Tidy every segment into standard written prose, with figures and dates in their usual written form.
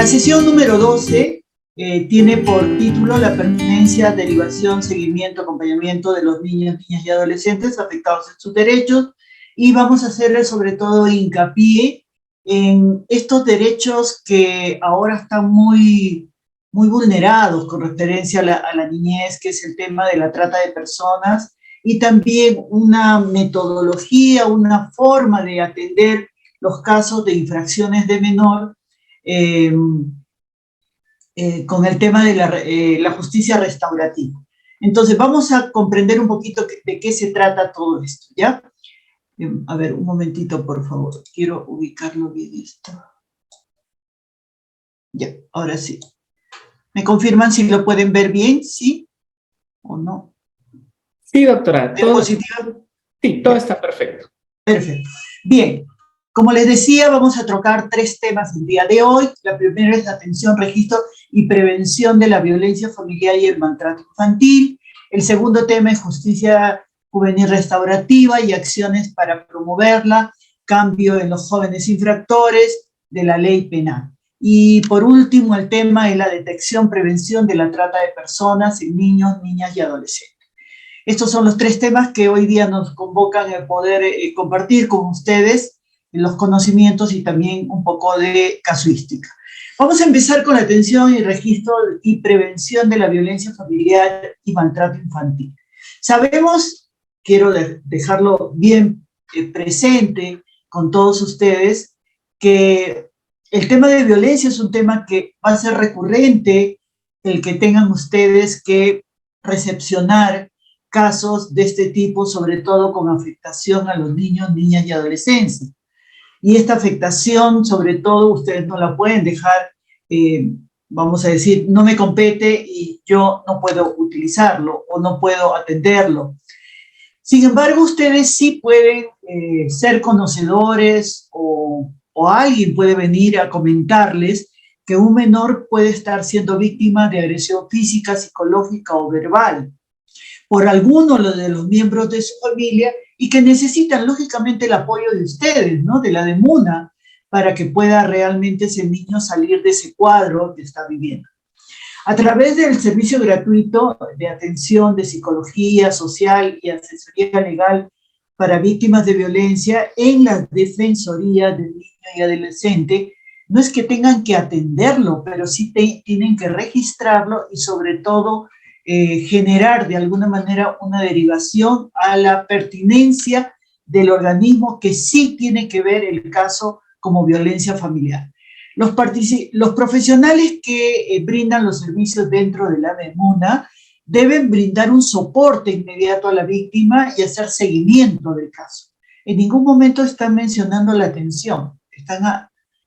La sesión número 12 tiene por título la pertinencia, derivación, seguimiento, acompañamiento de los niños, niñas y adolescentes afectados en sus derechos, y vamos a hacerle sobre todo hincapié en estos derechos que ahora están muy vulnerados con referencia a la niñez, que es el tema de la trata de personas, y también una metodología, una forma de atender los casos de infracciones de menor, con el tema de la justicia restaurativa. Entonces, vamos a comprender un poquito de qué se trata todo esto, ¿ya? A ver, un momentito, por favor. Quiero ubicarlo bien esto. Ya, ahora sí. ¿Me confirman si lo pueden ver bien? ¿Sí o no? Sí, doctora. ¿Todo positivo? Sí, todo está perfecto. Perfecto. Bien. Como les decía, vamos a trocar 3 temas el día de hoy. La primera es la atención, registro y prevención de la violencia familiar y el maltrato infantil. El segundo tema es justicia juvenil restaurativa y acciones para promoverla, cambio en los jóvenes infractores de la ley penal. Y por último, el tema es la detección, prevención de la trata de personas en niños, niñas y adolescentes. Estos son los 3 temas que hoy día nos convocan a poder compartir con ustedes los conocimientos y también un poco de casuística. Vamos a empezar con la atención y registro y prevención de la violencia familiar y maltrato infantil. Sabemos, quiero dejarlo bien presente con todos ustedes, que el tema de violencia es un tema que va a ser recurrente, el que tengan ustedes que recepcionar casos de este tipo, sobre todo con afectación a los niños, niñas y adolescentes. Y esta afectación, sobre todo, ustedes no la pueden dejar, vamos a decir, no me compete y yo no puedo utilizarlo o no puedo atenderlo. Sin embargo, ustedes sí pueden ser conocedores o alguien puede venir a comentarles que un menor puede estar siendo víctima de agresión física, psicológica o verbal por alguno de los miembros de su familia y que necesitan lógicamente el apoyo de ustedes, ¿no? De la DEMUNA, para que pueda realmente ese niño salir de ese cuadro que está viviendo. A través del servicio gratuito de atención de psicología social y asesoría legal para víctimas de violencia en la Defensoría del Niño y Adolescente, no es que tengan que atenderlo, pero sí tienen que registrarlo y sobre todo generar de alguna manera una derivación a la pertinencia del organismo que sí tiene que ver el caso como violencia familiar. Los profesionales que brindan los servicios dentro de la DEMUNA deben brindar un soporte inmediato a la víctima y hacer seguimiento del caso. En ningún momento están mencionando la atención,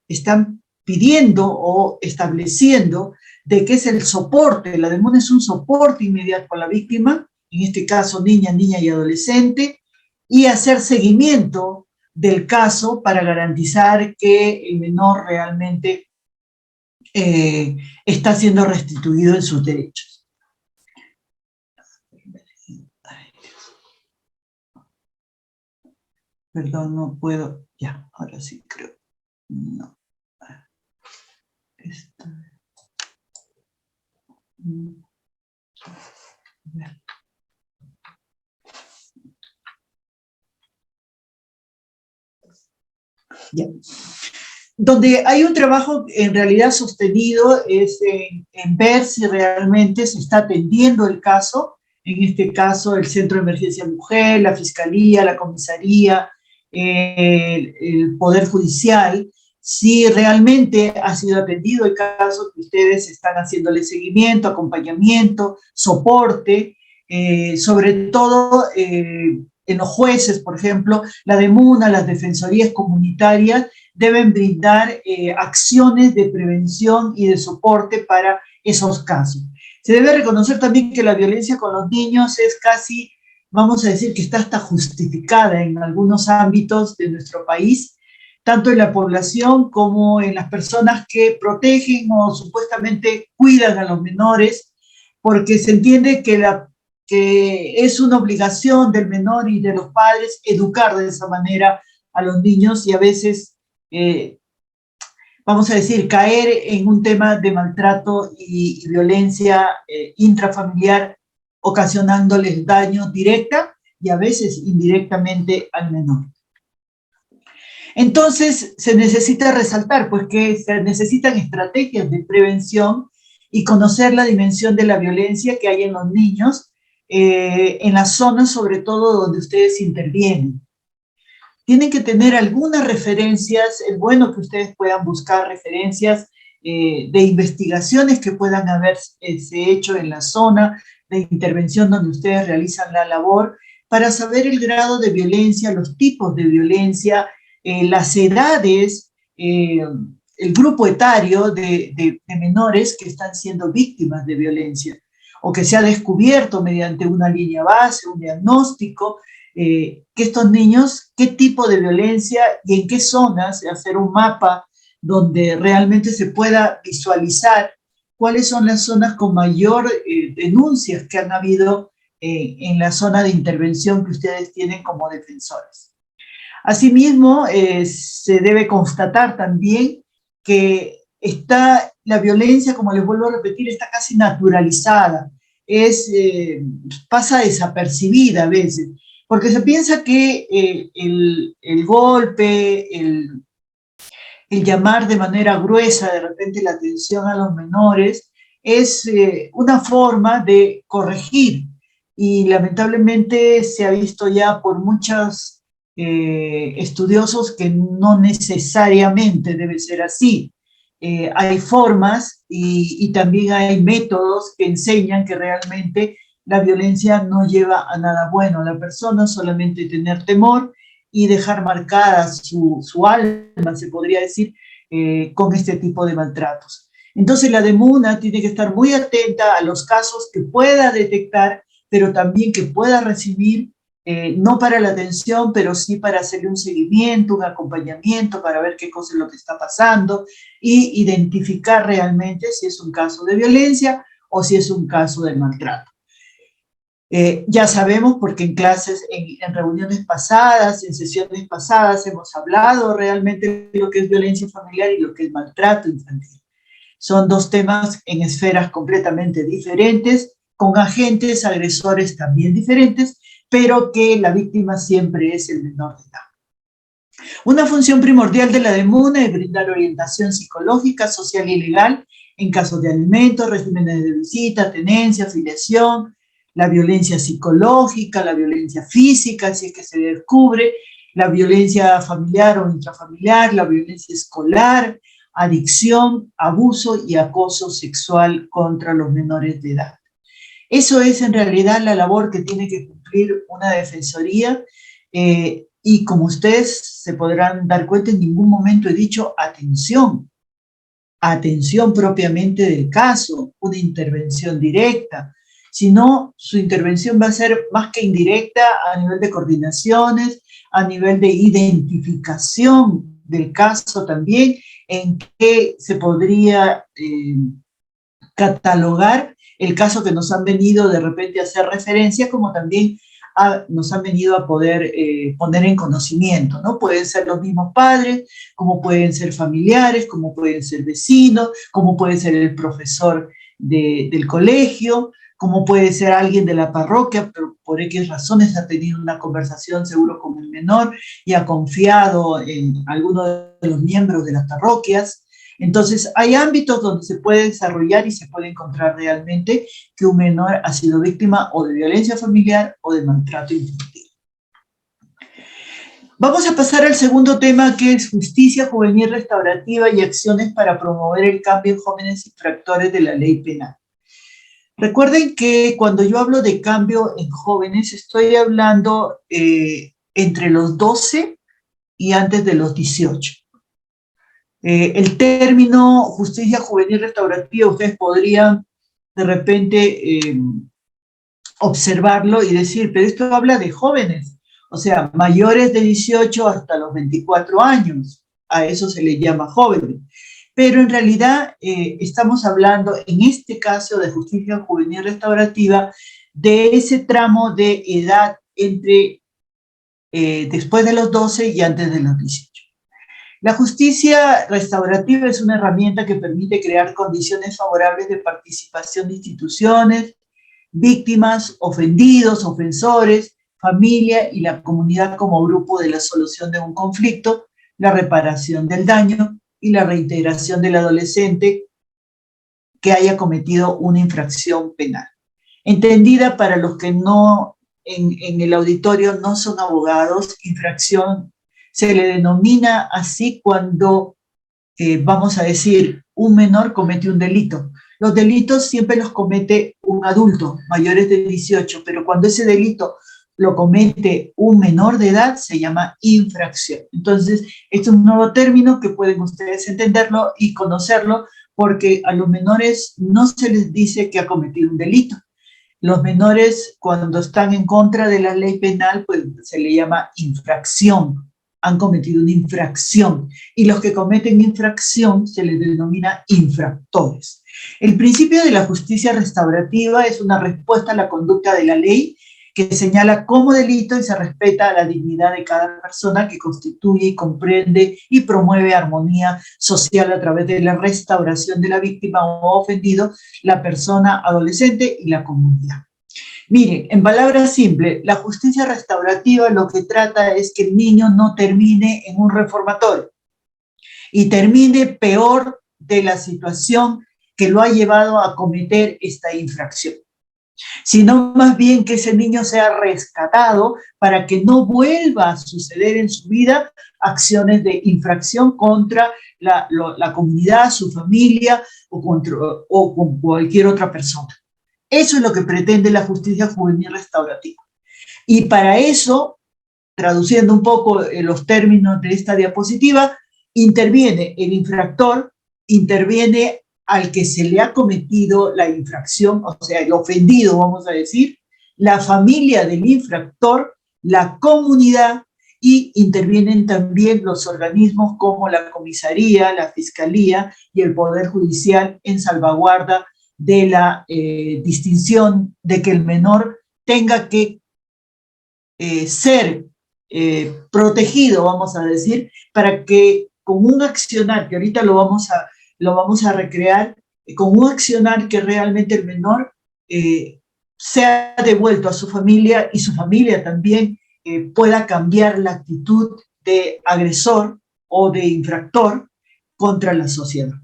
están pidiendo o estableciendo de qué es el soporte. La DEMUNA es un soporte inmediato a la víctima, en este caso niña y adolescente, y hacer seguimiento del caso para garantizar que el menor realmente está siendo restituido en sus derechos. Perdón, no puedo. Ya, ahora sí creo. No. Esto. Ya. Donde hay un trabajo en realidad sostenido es en ver si realmente se está atendiendo el caso, en este caso el Centro de Emergencia Mujer, la Fiscalía, la Comisaría, el Poder Judicial, si realmente ha sido atendido el caso, que ustedes están haciéndole seguimiento, acompañamiento, soporte, sobre todo en los jueces, por ejemplo, la DEMUNA, las defensorías comunitarias, deben brindar acciones de prevención y de soporte para esos casos. Se debe reconocer también que la violencia con los niños es casi, vamos a decir, que está hasta justificada en algunos ámbitos de nuestro país, tanto en la población como en las personas que protegen o supuestamente cuidan a los menores, porque se entiende que es una obligación del menor y de los padres educar de esa manera a los niños y a veces vamos a decir, caer en un tema de maltrato y violencia intrafamiliar, ocasionándoles daño directa y a veces indirectamente al menor. Entonces, se necesita resaltar, pues, que se necesitan estrategias de prevención y conocer la dimensión de la violencia que hay en los niños, en las zonas, sobre todo, donde ustedes intervienen. Tienen que tener algunas referencias, es bueno que ustedes puedan buscar referencias de investigaciones que puedan haberse hecho en la zona de intervención donde ustedes realizan la labor, para saber el grado de violencia, los tipos de violencia, las edades, el grupo etario de menores que están siendo víctimas de violencia, o que se ha descubierto mediante una línea base, un diagnóstico, que estos niños, qué tipo de violencia y en qué zonas, hacer un mapa donde realmente se pueda visualizar cuáles son las zonas con mayor denuncias que han habido en la zona de intervención que ustedes tienen como defensores. Asimismo, se debe constatar también que está la violencia, como les vuelvo a repetir, está casi naturalizada, pasa desapercibida a veces, porque se piensa que el golpe, el llamar de manera gruesa de repente la atención a los menores es una forma de corregir, y lamentablemente se ha visto ya por muchos estudiosos que no necesariamente debe ser así. Hay formas y también hay métodos que enseñan que realmente la violencia no lleva a nada bueno. La persona solamente tener temor y dejar marcada su alma, se podría decir, con este tipo de maltratos. Entonces la DEMUNA tiene que estar muy atenta a los casos que pueda detectar, pero también que pueda recibir, no para la atención, pero sí para hacerle un seguimiento, un acompañamiento, para ver qué cosa es lo que está pasando y identificar realmente si es un caso de violencia o si es un caso de maltrato. Ya sabemos, porque en clases, en reuniones pasadas, en sesiones pasadas, hemos hablado realmente de lo que es violencia familiar y lo que es maltrato infantil. Son dos temas en esferas completamente diferentes, con agentes agresores también diferentes, pero que la víctima siempre es el menor de edad. Una función primordial de la DEMUNA es brindar orientación psicológica, social y legal en casos de alimentos, regímenes de visita, tenencia, afiliación, la violencia psicológica, la violencia física, si es que se descubre, la violencia familiar o intrafamiliar, la violencia escolar, adicción, abuso y acoso sexual contra los menores de edad. Eso es en realidad la labor que tiene que cumplir una defensoría, y como ustedes se podrán dar cuenta, en ningún momento he dicho atención propiamente del caso, una intervención directa, sino su intervención va a ser más que indirecta a nivel de coordinaciones, a nivel de identificación del caso también, en qué se podría catalogar el caso que nos han venido de repente a hacer referencia, como también nos han venido a poder poner en conocimiento, ¿no? Pueden ser los mismos padres, como pueden ser familiares, como pueden ser vecinos, como puede ser el profesor del colegio, como puede ser alguien de la parroquia, pero por X razones ha tenido una conversación seguro con el menor y ha confiado en alguno de los miembros de las parroquias. Entonces, hay ámbitos donde se puede desarrollar y se puede encontrar realmente que un menor ha sido víctima o de violencia familiar o de maltrato infantil. Vamos a pasar al segundo tema, que es justicia juvenil restaurativa y acciones para promover el cambio en jóvenes infractores de la ley penal. Recuerden que cuando yo hablo de cambio en jóvenes, estoy hablando entre los 12 y antes de los 18. El término justicia juvenil restaurativa, ustedes podrían de repente observarlo y decir, pero esto habla de jóvenes, o sea, mayores de 18 hasta los 24 años, a eso se le llama jóvenes. Pero en realidad estamos hablando, en este caso de justicia juvenil restaurativa, de ese tramo de edad entre después de los 12 y antes de los 18. La justicia restaurativa es una herramienta que permite crear condiciones favorables de participación de instituciones, víctimas, ofendidos, ofensores, familia y la comunidad como grupo de la solución de un conflicto, la reparación del daño y la reintegración del adolescente que haya cometido una infracción penal. Entendida para los que no en el auditorio no son abogados, infracción se le denomina así cuando, vamos a decir, un menor comete un delito. Los delitos siempre los comete un adulto, mayores de 18, pero cuando ese delito lo comete un menor de edad, se llama infracción. Entonces, este es un nuevo término que pueden ustedes entenderlo y conocerlo, porque a los menores no se les dice que ha cometido un delito. Los menores, cuando están en contra de la ley penal, pues se le llama infracción. Han cometido una infracción. Y los que cometen infracción se les denomina infractores. El principio de la justicia restaurativa es una respuesta a la conducta de la ley que señala como delito y se respeta la dignidad de cada persona, que constituye y comprende y promueve armonía social a través de la restauración de la víctima o ofendido, la persona adolescente y la comunidad. Miren, en palabras simples, la justicia restaurativa lo que trata es que el niño no termine en un reformatorio y termine peor de la situación que lo ha llevado a cometer esta infracción, sino más bien que ese niño sea rescatado para que no vuelva a suceder en su vida acciones de infracción contra la comunidad, su familia o con cualquier otra persona. Eso es lo que pretende la justicia juvenil restaurativa. Y para eso, traduciendo un poco los términos de esta diapositiva, interviene el infractor, interviene al que se le ha cometido la infracción, o sea, el ofendido, vamos a decir, la familia del infractor, la comunidad, y intervienen también los organismos como la comisaría, la fiscalía y el Poder Judicial en salvaguarda de la distinción de que el menor tenga que ser protegido, vamos a decir, para que con un accionar, que ahorita lo vamos a recrear, con un accionar que realmente el menor sea devuelto a su familia y su familia también pueda cambiar la actitud de agresor o de infractor contra la sociedad.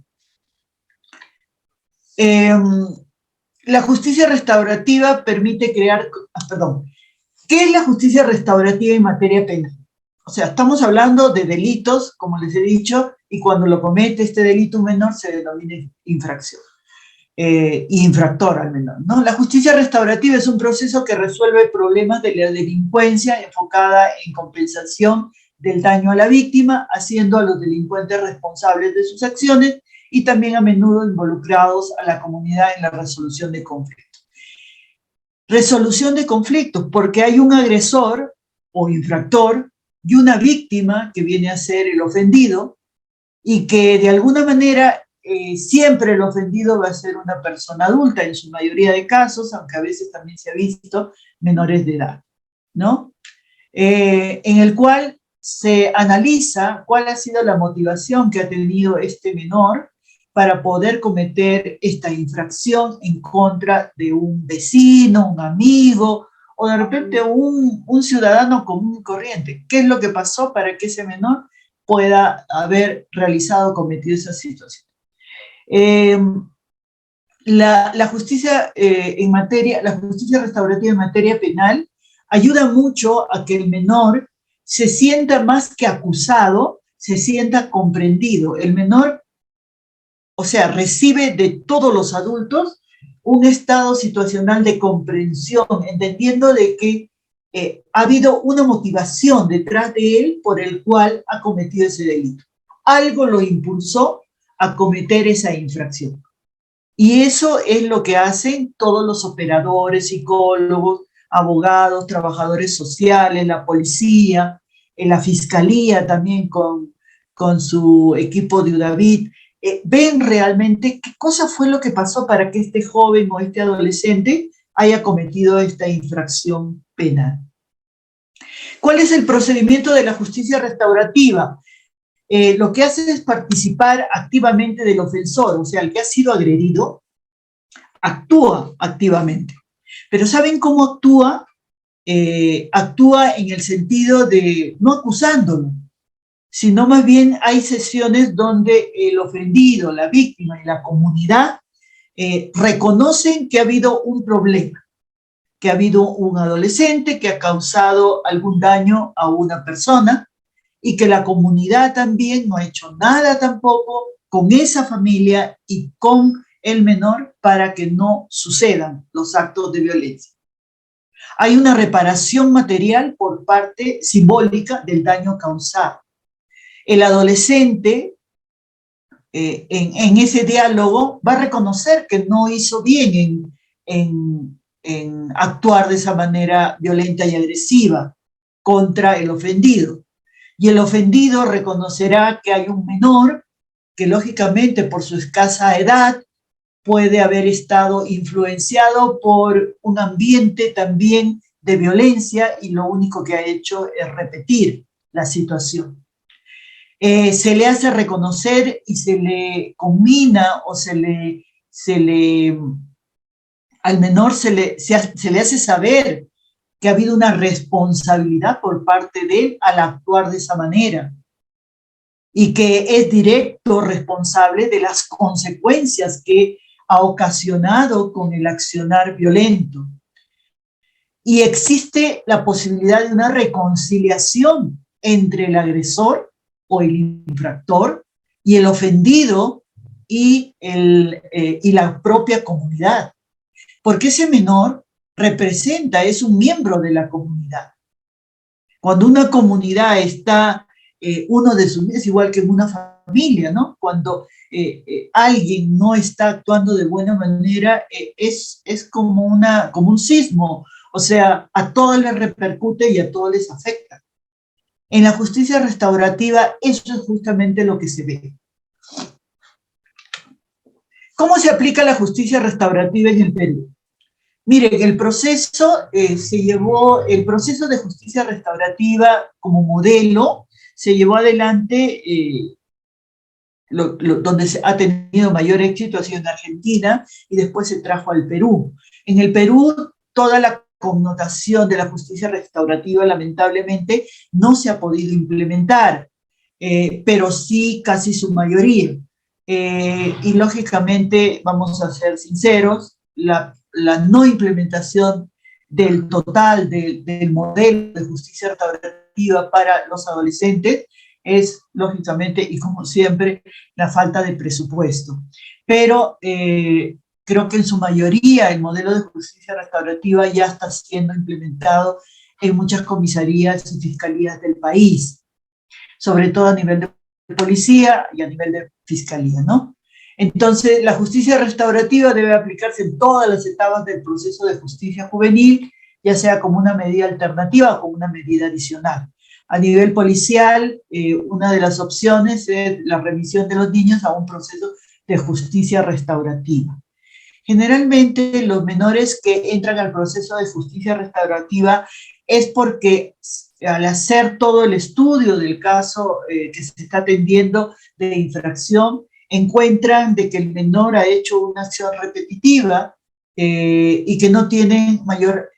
La justicia restaurativa permite crear, ¿qué es la justicia restaurativa en materia penal? O sea, estamos hablando de delitos, como les he dicho, y cuando lo comete este delito un menor se denomina infracción, y infractor al menor, ¿no? La justicia restaurativa es un proceso que resuelve problemas de la delincuencia enfocada en compensación del daño a la víctima, haciendo a los delincuentes responsables de sus acciones y también a menudo involucrados a la comunidad en la resolución de conflictos. Resolución de conflictos, porque hay un agresor o infractor y una víctima que viene a ser el ofendido, y que de alguna manera siempre el ofendido va a ser una persona adulta en su mayoría de casos, aunque a veces también se ha visto menores de edad, ¿no? En el cual se analiza cuál ha sido la motivación que ha tenido este menor para poder cometer esta infracción en contra de un vecino, un amigo, o de repente un ciudadano común y corriente. ¿Qué es lo que pasó para que ese menor pueda haber cometido esa situación? La justicia la justicia restaurativa en materia penal ayuda mucho a que el menor se sienta más que acusado, se sienta comprendido. El menor, o sea, recibe de todos los adultos un estado situacional de comprensión, entendiendo de que ha habido una motivación detrás de él por el cual ha cometido ese delito. Algo lo impulsó a cometer esa infracción. Y eso es lo que hacen todos los operadores, psicólogos, abogados, trabajadores sociales, la policía, la fiscalía también con su equipo de UDAVIT. Ven realmente qué cosa fue lo que pasó para que este joven o este adolescente haya cometido esta infracción penal. ¿Cuál es el procedimiento de la justicia restaurativa? lo que hace es participar activamente del ofensor, o sea, el que ha sido agredido, actúa activamente. Pero ¿saben cómo actúa? Actúa en el sentido de no acusándolo, sino más bien hay sesiones donde el ofendido, la víctima y la comunidad reconocen que ha habido un problema, que ha habido un adolescente que ha causado algún daño a una persona y que la comunidad también no ha hecho nada tampoco con esa familia y con el menor para que no sucedan los actos de violencia. Hay una reparación material por parte simbólica del daño causado. El adolescente en ese diálogo va a reconocer que no hizo bien en actuar de esa manera violenta y agresiva contra el ofendido. Y el ofendido reconocerá que hay un menor que lógicamente por su escasa edad puede haber estado influenciado por un ambiente también de violencia y lo único que ha hecho es repetir la situación. Se le hace reconocer y se le conmina o al menor se le hace saber que ha habido una responsabilidad por parte de él al actuar de esa manera y que es directo responsable de las consecuencias que ha ocasionado con el accionar violento. Y existe la posibilidad de una reconciliación entre el agresor o el infractor y el ofendido y la propia comunidad. Porque ese menor representa, es un miembro de la comunidad. Cuando una comunidad está, uno de sus, es igual que en una familia, ¿no? Cuando alguien no está actuando de buena manera, es como un sismo, o sea, a todos les repercute y a todos les afecta. En la justicia restaurativa, eso es justamente lo que se ve. ¿Cómo se aplica la justicia restaurativa en el Perú? Miren, el proceso el proceso de justicia restaurativa como modelo se llevó adelante, donde se ha tenido mayor éxito ha sido en Argentina y después se trajo al Perú. En el Perú, toda la connotación de la justicia restaurativa, lamentablemente, no se ha podido implementar, pero sí casi su mayoría. Y lógicamente, vamos a ser sinceros, la no implementación del total del modelo de justicia restaurativa para los adolescentes es, lógicamente, y como siempre, la falta de presupuesto. Pero creo que en su mayoría el modelo de justicia restaurativa ya está siendo implementado en muchas comisarías y fiscalías del país, sobre todo a nivel de policía y a nivel de fiscalía, ¿no? Entonces, la justicia restaurativa debe aplicarse en todas las etapas del proceso de justicia juvenil, ya sea como una medida alternativa o como una medida adicional. A nivel policial, una de las opciones es la remisión de los niños a un proceso de justicia restaurativa. Generalmente, los menores que entran al proceso de justicia restaurativa es porque al hacer todo el estudio del caso que se está atendiendo de infracción, encuentran de que el menor ha hecho una acción repetitiva y que no tienen mayor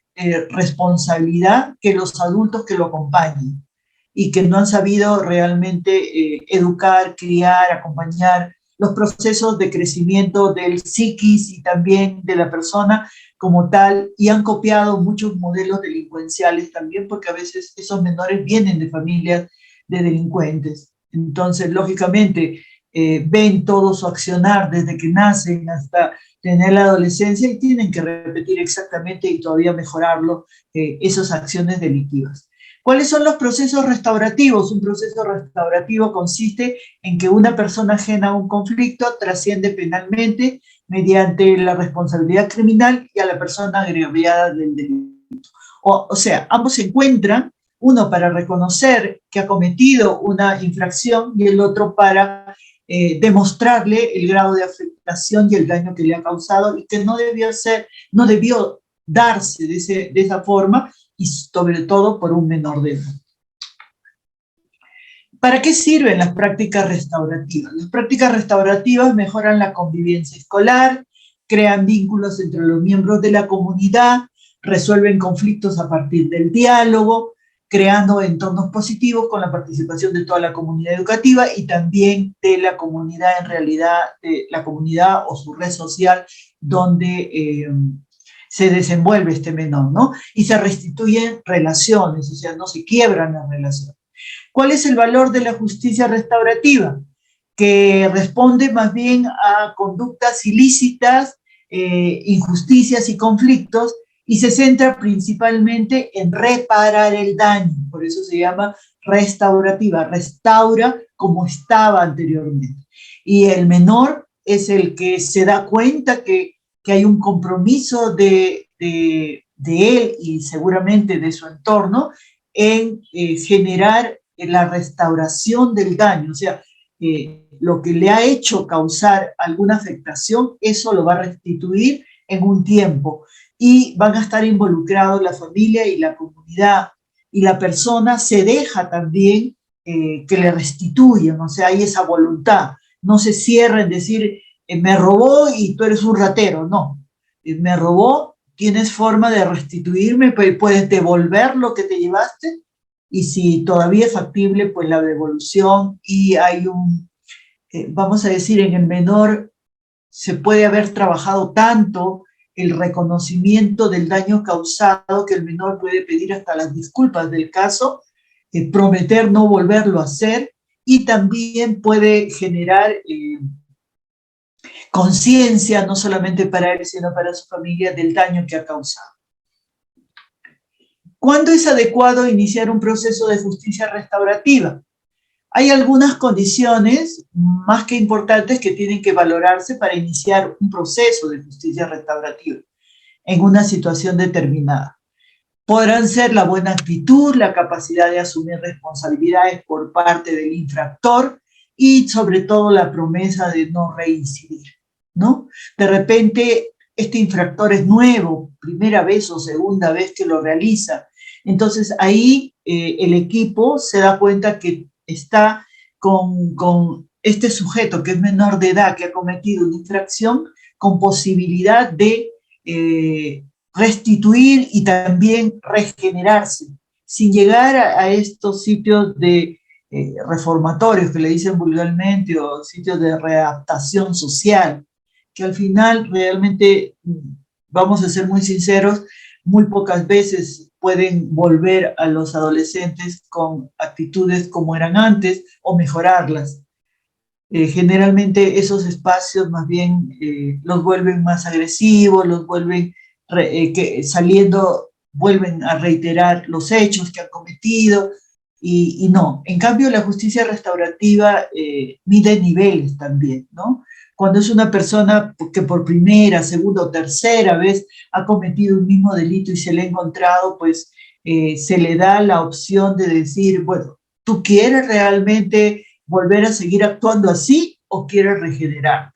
responsabilidad que los adultos que lo acompañan y que no han sabido realmente educar, criar, acompañar los procesos de crecimiento del psiquis y también de la persona como tal, y han copiado muchos modelos delincuenciales también, porque a veces esos menores vienen de familias de delincuentes. Entonces, lógicamente, ven todo su accionar desde que nacen hasta tener la adolescencia y tienen que repetir exactamente y todavía mejorarlo, esas acciones delictivas. ¿Cuáles son los procesos restaurativos? Un proceso restaurativo consiste en que una persona ajena a un conflicto trasciende penalmente mediante la responsabilidad criminal y a la persona agraviada del delito. O sea, ambos se encuentran, uno para reconocer que ha cometido una infracción y el otro para demostrarle el grado de afectación y el daño que le ha causado y que no debió darse de esa forma y sobre todo por un menor de edad. ¿Para qué sirven las prácticas restaurativas? Las prácticas restaurativas mejoran la convivencia escolar, crean vínculos entre los miembros de la comunidad, resuelven conflictos a partir del diálogo, creando entornos positivos con la participación de toda la comunidad educativa y también de la comunidad en realidad, de la comunidad o su red social donde se desenvuelve este menor, ¿no? Y se restituyen relaciones, o sea, no se quiebran las relaciones. ¿Cuál es el valor de la justicia restaurativa? Que responde más bien a conductas ilícitas, injusticias y conflictos, y se centra principalmente en reparar el daño, por eso se llama restaurativa, restaura como estaba anteriormente. Y el menor es el que se da cuenta que hay un compromiso de él y seguramente de su entorno en generar la restauración del daño, o sea, lo que le ha hecho causar alguna afectación, eso lo va a restituir en un tiempo y van a estar involucrados la familia y la comunidad y la persona se deja también que le restituyan, o sea, hay esa voluntad, no se cierra en decir me robó y tú eres un ratero, no, me robó, tienes forma de restituirme, puedes devolver lo que te llevaste y si todavía es factible, pues la devolución y hay un, vamos a decir, en el menor se puede haber trabajado tanto el reconocimiento del daño causado que el menor puede pedir hasta las disculpas del caso, prometer no volverlo a hacer y también puede generar conciencia, no solamente para él, sino para su familia, del daño que ha causado. ¿Cuándo es adecuado iniciar un proceso de justicia restaurativa? Hay algunas condiciones más que importantes que tienen que valorarse para iniciar un proceso de justicia restaurativa en una situación determinada. Podrán ser la buena actitud, la capacidad de asumir responsabilidades por parte del infractor y sobre todo la promesa de no reincidir, ¿no? De repente este infractor es nuevo, primera vez o segunda vez que lo realiza. Entonces ahí el equipo se da cuenta que está con este sujeto que es menor de edad, que ha cometido una infracción, con posibilidad de restituir y también regenerarse, sin llegar a estos sitios de reformatorios que le dicen vulgarmente o sitios de readaptación social, que al final realmente, vamos a ser muy sinceros, muy pocas veces pueden volver a los adolescentes con actitudes como eran antes o mejorarlas. Generalmente esos espacios más bien los vuelven más agresivos, los vuelven que saliendo vuelven a reiterar los hechos que han cometido y no. En cambio, la justicia restaurativa mide niveles también, ¿no? Cuando es una persona que por primera, segunda o tercera vez ha cometido un mismo delito y se le ha encontrado, pues se le da la opción de decir, bueno, ¿tú quieres realmente volver a seguir actuando así o quieres regenerar?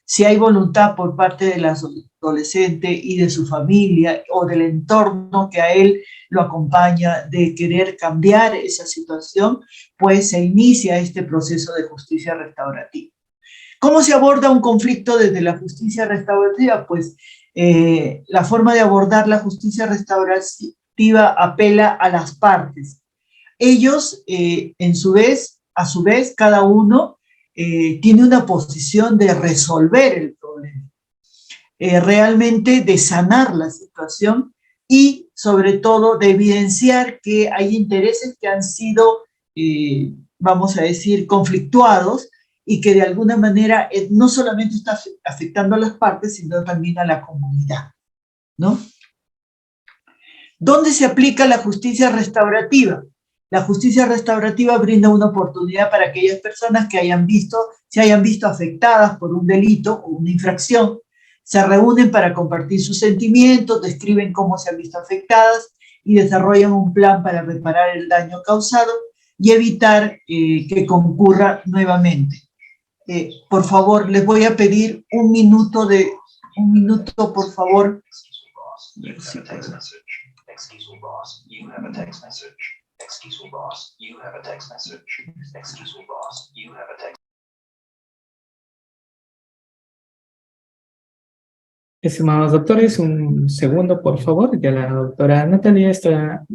Si hay voluntad por parte del adolescente y de su familia o del entorno que a él lo acompaña de querer cambiar esa situación, pues se inicia este proceso de justicia restaurativa. ¿Cómo se aborda un conflicto desde la justicia restaurativa? Pues la forma de abordar la justicia restaurativa apela a las partes. Ellos, a su vez, cada uno tiene una posición de resolver el problema, realmente de sanar la situación y sobre todo de evidenciar que hay intereses que han sido, vamos a decir, conflictuados y que de alguna manera no solamente está afectando a las partes, sino también a la comunidad, ¿no? ¿Dónde se aplica la justicia restaurativa? La justicia restaurativa brinda una oportunidad para aquellas personas que se hayan visto afectadas por un delito o una infracción, se reúnen para compartir sus sentimientos, describen cómo se han visto afectadas y desarrollan un plan para reparar el daño causado y evitar que concurra nuevamente. Por favor, les voy a pedir un minuto, por favor. Excuse me, boss. You have a text message. Excuse me, boss. You have a text. Estimados doctores, un segundo, por favor. Ya la doctora Natalia está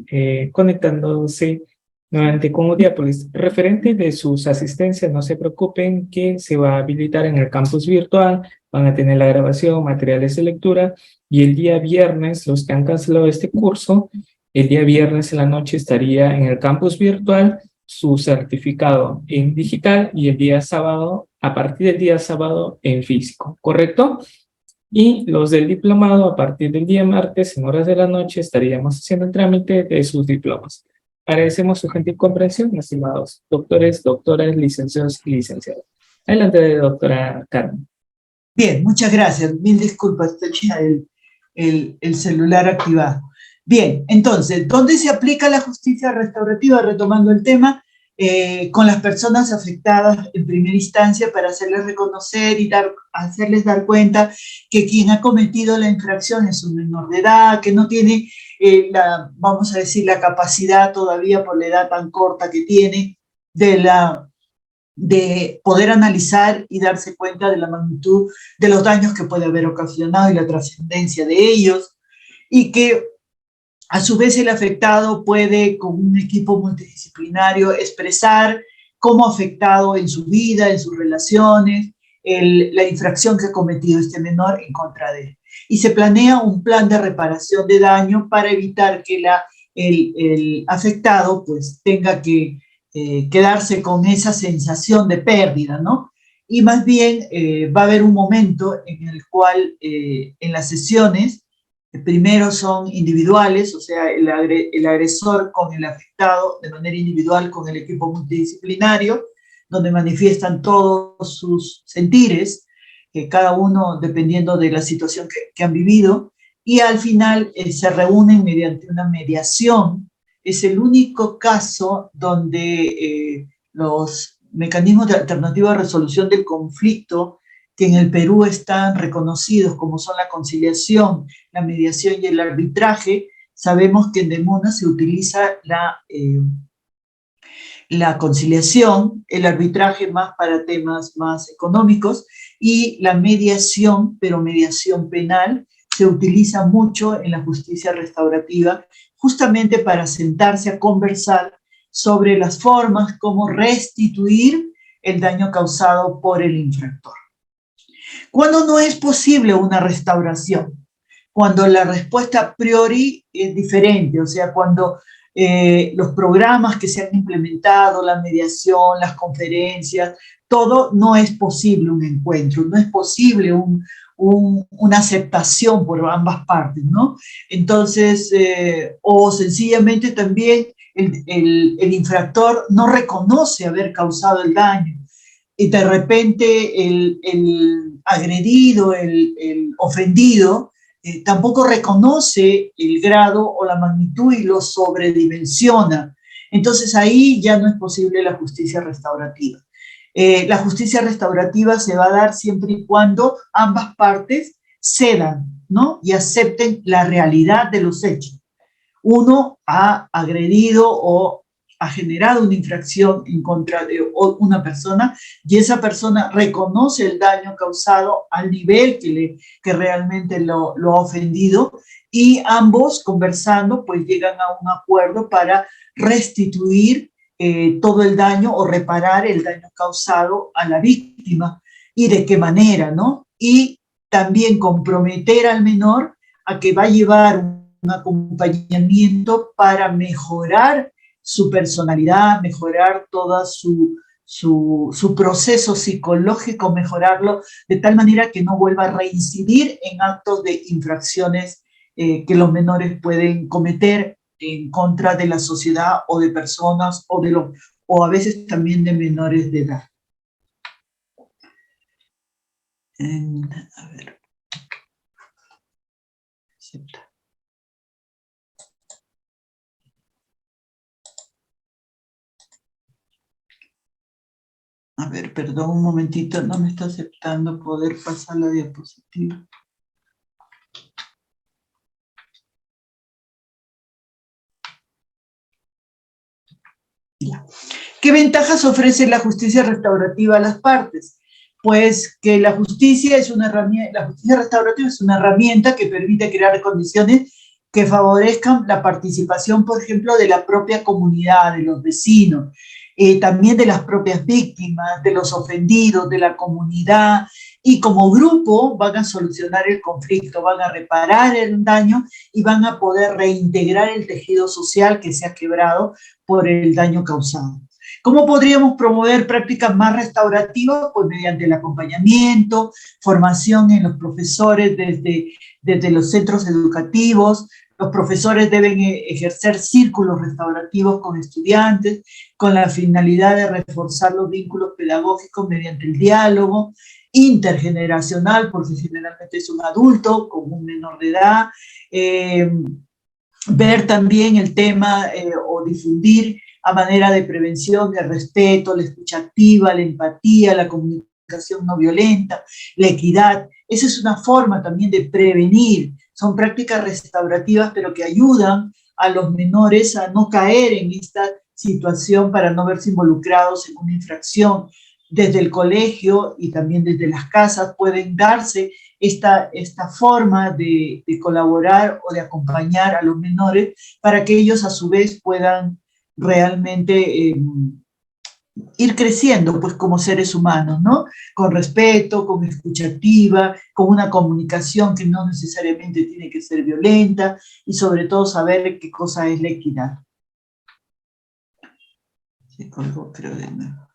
conectándose nuevamente con Audiápolis. Referente de sus asistencias, no se preocupen que se va a habilitar en el campus virtual, van a tener la grabación, materiales de lectura, y el día viernes, los que han cancelado este curso, el día viernes en la noche estaría en el campus virtual su certificado en digital y el día sábado, a partir del día sábado, en físico, ¿correcto? Y los del diplomado, a partir del día martes, en horas de la noche, estaríamos haciendo el trámite de sus diplomas. Agradecemos su gentil comprensión, estimados doctores, doctoras, licenciados y licenciadas. Adelante, doctora Carmen. Bien, muchas gracias. Mil disculpas, tenía el celular activado. Bien, entonces, ¿dónde se aplica la justicia restaurativa? Retomando el tema, con las personas afectadas en primera instancia para hacerles reconocer y hacerles dar cuenta que quien ha cometido la infracción es un menor de edad, que no tiene vamos a decir, la capacidad todavía por la edad tan corta que tiene de poder analizar y darse cuenta de la magnitud de los daños que puede haber ocasionado y la trascendencia de ellos, y que a su vez el afectado puede, con un equipo multidisciplinario, expresar cómo ha afectado en su vida, en sus relaciones, la infracción que ha cometido este menor en contra de él. Y se planea un plan de reparación de daño para evitar que el afectado pues tenga que quedarse con esa sensación de pérdida, ¿no? Y más bien va a haber un momento en el cual en las sesiones primero son individuales, o sea, el agresor con el afectado de manera individual con el equipo multidisciplinario, donde manifiestan todos sus sentires, cada uno dependiendo de la situación que han vivido, y al final se reúnen mediante una mediación. Es el único caso donde los mecanismos de alternativa de resolución del conflicto que en el Perú están reconocidos como son la conciliación, la mediación y el arbitraje, sabemos que en DEMUNA se utiliza la conciliación, el arbitraje más para temas más económicos y la mediación, pero mediación penal, se utiliza mucho en la justicia restaurativa justamente para sentarse a conversar sobre las formas como restituir el daño causado por el infractor. ¿Cuándo no es posible una restauración? Cuando la respuesta a priori es diferente, o sea, cuando los programas que se han implementado, la mediación, las conferencias, todo no es posible un encuentro, no es posible una aceptación por ambas partes, ¿no? Entonces, o sencillamente también el infractor no reconoce haber causado el daño y de repente el agredido, el ofendido, tampoco reconoce el grado o la magnitud y lo sobredimensiona. Entonces ahí ya no es posible la justicia restaurativa. La justicia restaurativa se va a dar siempre y cuando ambas partes cedan, ¿no? Y acepten la realidad de los hechos. Uno ha agredido o ha generado una infracción en contra de una persona y esa persona reconoce el daño causado al nivel que realmente lo ha ofendido y ambos conversando pues llegan a un acuerdo para restituir todo el daño o reparar el daño causado a la víctima y de qué manera, ¿no? Y también comprometer al menor a que va a llevar un acompañamiento para mejorar su personalidad, mejorar todo su proceso psicológico, mejorarlo de tal manera que no vuelva a reincidir en actos de infracciones que los menores pueden cometer en contra de la sociedad o de personas o a veces también de menores de edad. A ver. Acepta. A ver, perdón un momentito, no me está aceptando poder pasar la diapositiva. ¿Qué ventajas ofrece la justicia restaurativa a las partes? Pues que la justicia restaurativa es una herramienta que permite crear condiciones que favorezcan la participación, por ejemplo, de la propia comunidad, de los vecinos, también de las propias víctimas, de los ofendidos, de la comunidad, y como grupo van a solucionar el conflicto, van a reparar el daño y van a poder reintegrar el tejido social que se ha quebrado por el daño causado. ¿Cómo podríamos promover prácticas más restaurativas? Pues mediante el acompañamiento, formación en los profesores desde los centros educativos. Los profesores deben ejercer círculos restaurativos con estudiantes, con la finalidad de reforzar los vínculos pedagógicos mediante el diálogo intergeneracional, porque generalmente es un adulto con un menor de edad. Ver también el tema o difundir a manera de prevención, el respeto, la escucha activa, la empatía, la comunicación no violenta, la equidad. Esa es una forma también de prevenir. Son prácticas restaurativas, pero que ayudan a los menores a no caer en esta situación para no verse involucrados en una infracción. Desde el colegio y también desde las casas pueden darse esta forma de colaborar o de acompañar a los menores para que ellos a su vez puedan realmente ir creciendo pues como seres humanos, ¿no? Con respeto, con escucha activa, con una comunicación que no necesariamente tiene que ser violenta y sobre todo saber qué cosa es la equidad. Se colgó, creo, de nuevo.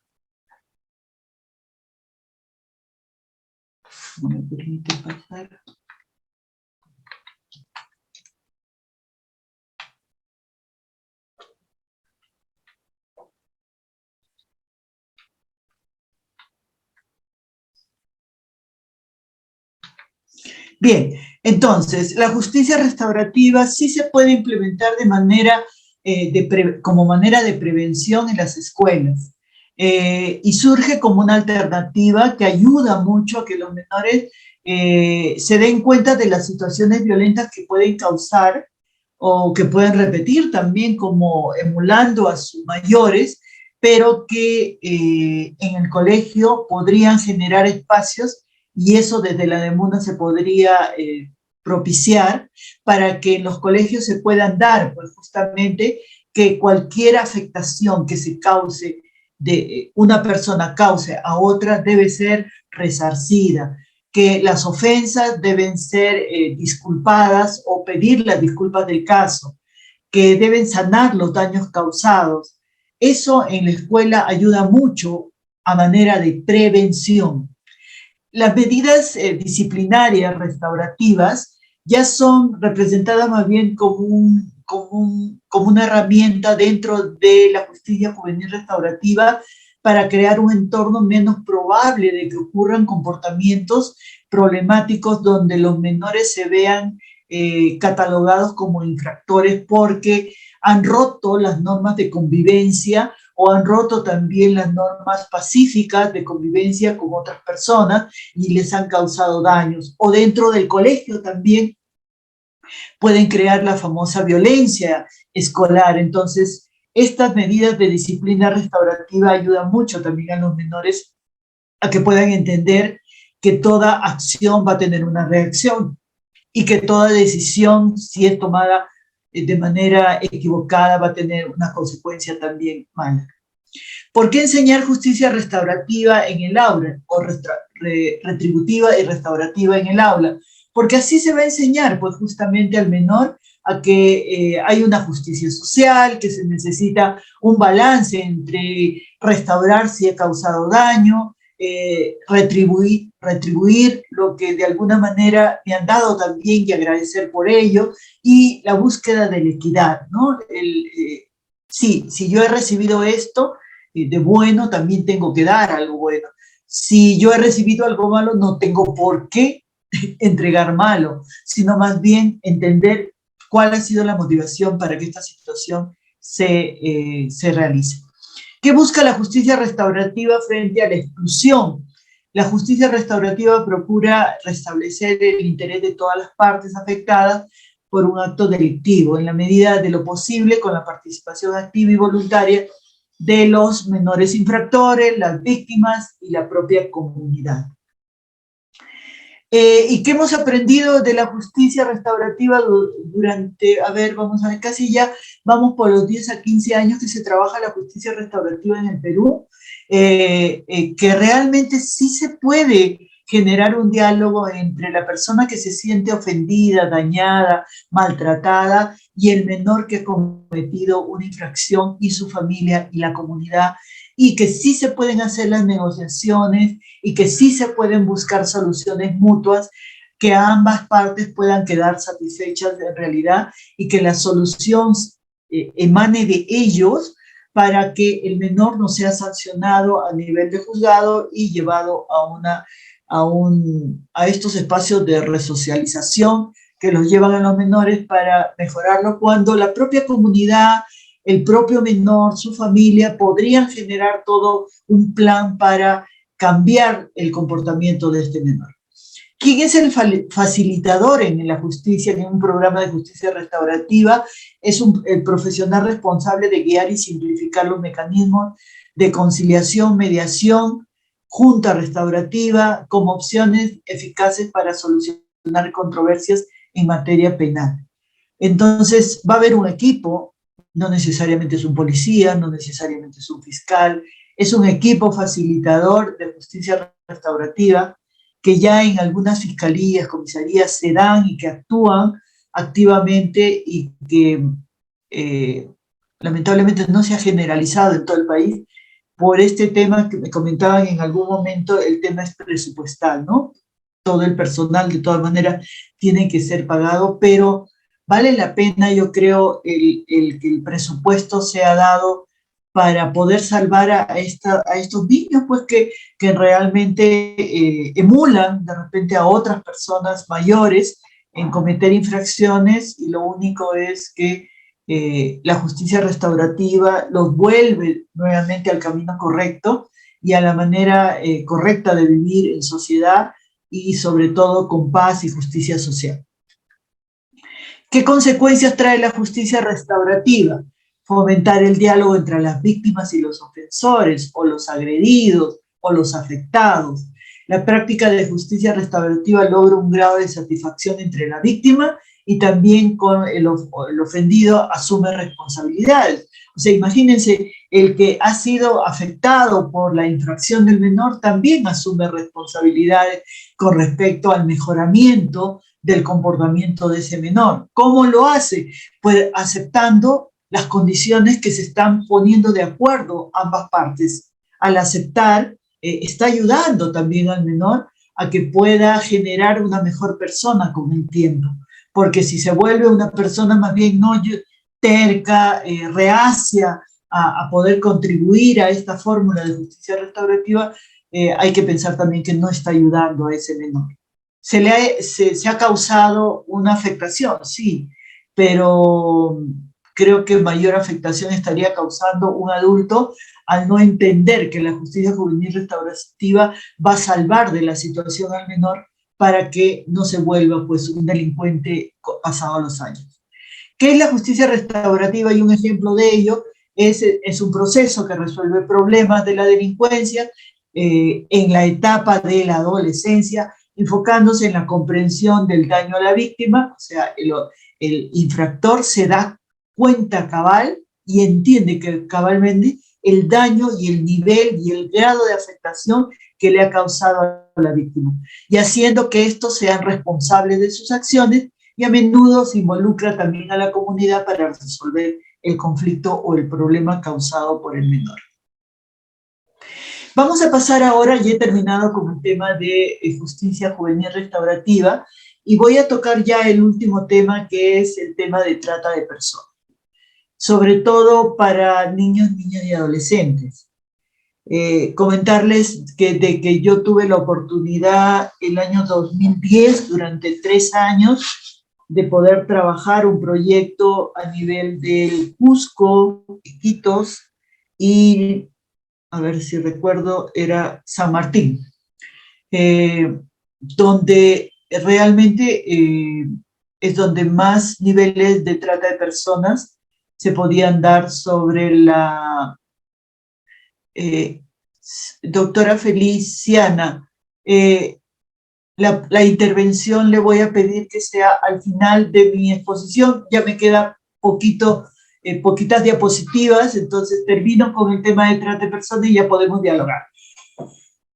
No me permite pasar. Bien, entonces, la justicia restaurativa sí se puede implementar de manera, como manera de prevención en las escuelas. Y surge como una alternativa que ayuda mucho a que los menores se den cuenta de las situaciones violentas que pueden causar o que pueden repetir también como emulando a sus mayores, pero que en el colegio podrían generar espacios y eso desde la DEMUNA se podría propiciar para que en los colegios se puedan dar, pues justamente que cualquier afectación que se cause de una persona cause a otra debe ser resarcida, que las ofensas deben ser disculpadas o pedir las disculpas del caso, que deben sanar los daños causados. Eso en la escuela ayuda mucho a manera de prevención. Las medidas disciplinarias restaurativas ya son representadas más bien como una herramienta dentro de la justicia juvenil restaurativa para crear un entorno menos probable de que ocurran comportamientos problemáticos donde los menores se vean catalogados como infractores porque han roto las normas de convivencia o han roto también las normas pacíficas de convivencia con otras personas y les han causado daños. O dentro del colegio también pueden crear la famosa violencia escolar. Entonces, estas medidas de disciplina restaurativa ayudan mucho también a los menores a que puedan entender que toda acción va a tener una reacción y que toda decisión, si es tomada de manera equivocada, va a tener una consecuencia también mala. ¿Por qué enseñar justicia restaurativa en el aula o retributiva y restaurativa en el aula? Porque así se va a enseñar, pues justamente al menor a que hay una justicia social, que se necesita un balance entre restaurar si ha causado daño, retribuir lo que de alguna manera me han dado también y agradecer por ello, y la búsqueda de la equidad, ¿no? Sí, si yo he recibido esto de bueno, también tengo que dar algo bueno. Si yo he recibido algo malo, no tengo por qué entregar malo, sino más bien entender cuál ha sido la motivación para que esta situación se realice. ¿Qué busca la justicia restaurativa frente a la exclusión? La justicia restaurativa procura restablecer el interés de todas las partes afectadas por un acto delictivo, en la medida de lo posible, con la participación activa y voluntaria de los menores infractores, las víctimas y la propia comunidad. ¿Y qué hemos aprendido de la justicia restaurativa durante, a ver, vamos a ver, casi ya vamos por los 10 a 15 años que se trabaja la justicia restaurativa en el Perú? Que realmente sí se puede generar un diálogo entre la persona que se siente ofendida, dañada, maltratada, y el menor que ha cometido una infracción, y su familia y la comunidad, y que sí se pueden hacer las negociaciones y que sí se pueden buscar soluciones mutuas, que ambas partes puedan quedar satisfechas en realidad y que la solución emane de ellos, para que el menor no sea sancionado a nivel de juzgado y llevado a estos espacios de resocialización que los llevan a los menores para mejorarlo, cuando la propia comunidad, el propio menor, su familia, podrían generar todo un plan para cambiar el comportamiento de este menor. ¿Quién es el facilitador en la justicia, en un programa de justicia restaurativa? Es el profesional responsable de guiar y simplificar los mecanismos de conciliación, mediación, junta restaurativa, como opciones eficaces para solucionar controversias en materia penal. Entonces, va a haber un equipo, no necesariamente es un policía, no necesariamente es un fiscal, es un equipo facilitador de justicia restaurativa, que ya en algunas fiscalías, comisarías se dan y que actúan activamente, y que lamentablemente no se ha generalizado en todo el país por este tema que me comentaban en algún momento. El tema es presupuestal, ¿no? Todo el personal de todas maneras tiene que ser pagado, pero vale la pena, yo creo, que el presupuesto sea dado para poder salvar a estos niños, pues que realmente emulan de repente a otras personas mayores en cometer infracciones, y lo único es que la justicia restaurativa los vuelve nuevamente al camino correcto y a la manera correcta de vivir en sociedad, y sobre todo con paz y justicia social. ¿Qué consecuencias trae la justicia restaurativa? Fomentar el diálogo entre las víctimas y los ofensores, o los agredidos, o los afectados. La práctica de justicia restaurativa logra un grado de satisfacción entre la víctima, y también con el ofendido asume responsabilidades. O sea, imagínense, el que ha sido afectado por la infracción del menor también asume responsabilidades con respecto al mejoramiento del comportamiento de ese menor. ¿Cómo lo hace? Pues aceptando las condiciones que se están poniendo de acuerdo ambas partes. Al aceptar, está ayudando también al menor a que pueda generar una mejor persona con el tiempo. Porque si se vuelve una persona más bien no terca, reacia a poder contribuir a esta fórmula de justicia restaurativa, hay que pensar también que no está ayudando a ese menor. Se ha causado una afectación, sí, pero creo que mayor afectación estaría causando un adulto al no entender que la justicia juvenil restaurativa va a salvar de la situación al menor, para que no se vuelva pues un delincuente pasado los años. ¿Qué es la justicia restaurativa? Y un ejemplo de ello es un proceso que resuelve problemas de la delincuencia en la etapa de la adolescencia, enfocándose en la comprensión del daño a la víctima. O sea, el infractor se da cuenta cabal y entiende que cabalmente el daño y el nivel y el grado de afectación que le ha causado a la víctima, y haciendo que estos sean responsables de sus acciones, y a menudo se involucra también a la comunidad para resolver el conflicto o el problema causado por el menor. Vamos a pasar ahora, ya he terminado con el tema de justicia juvenil restaurativa, y voy a tocar ya el último tema, que es el tema de trata de personas, sobre todo para niños, niñas y adolescentes. Comentarles que yo tuve la oportunidad el año 2010, durante 3 años, de poder trabajar un proyecto a nivel del Cusco, Iquitos, y a ver si recuerdo, era San Martín, donde realmente es donde más niveles de trata de personas se podían dar sobre la doctora Feliciana, la intervención le voy a pedir que sea al final de mi exposición. Ya me queda poquitas diapositivas, entonces termino con el tema de trata de personas y ya podemos dialogar.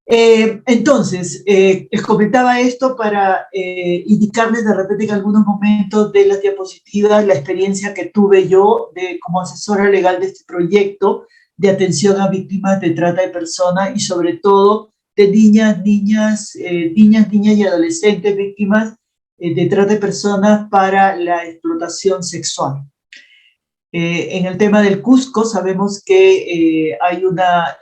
Entonces, les comentaba esto para indicarles de repente en algunos momentos de las diapositivas la experiencia que tuve yo como asesora legal de este proyecto de atención a víctimas de trata de personas y sobre todo de niñas y adolescentes víctimas de trata de personas para la explotación sexual. En el tema del Cusco sabemos que hay una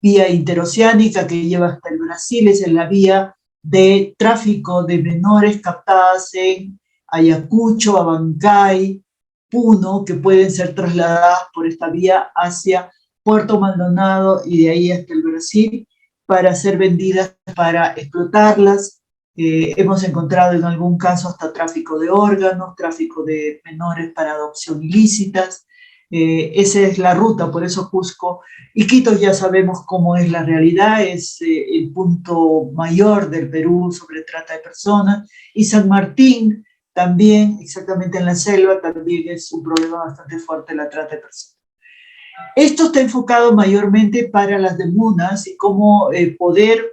vía interoceánica que lleva hasta el Brasil, es en la vía de tráfico de menores captadas en Ayacucho, Abancay, Puno, que pueden ser trasladadas por esta vía hacia Puerto Maldonado y de ahí hasta el Brasil para ser vendidas, para explotarlas. Hemos encontrado en algún caso hasta tráfico de órganos, tráfico de menores para adopción ilícitas. Esa es la ruta, por eso Cusco. Iquitos ya sabemos cómo es la realidad, es el punto mayor del Perú sobre trata de personas. Y San Martín también, exactamente en la selva, también es un problema bastante fuerte la trata de personas. Esto está enfocado mayormente para las demunas y cómo poder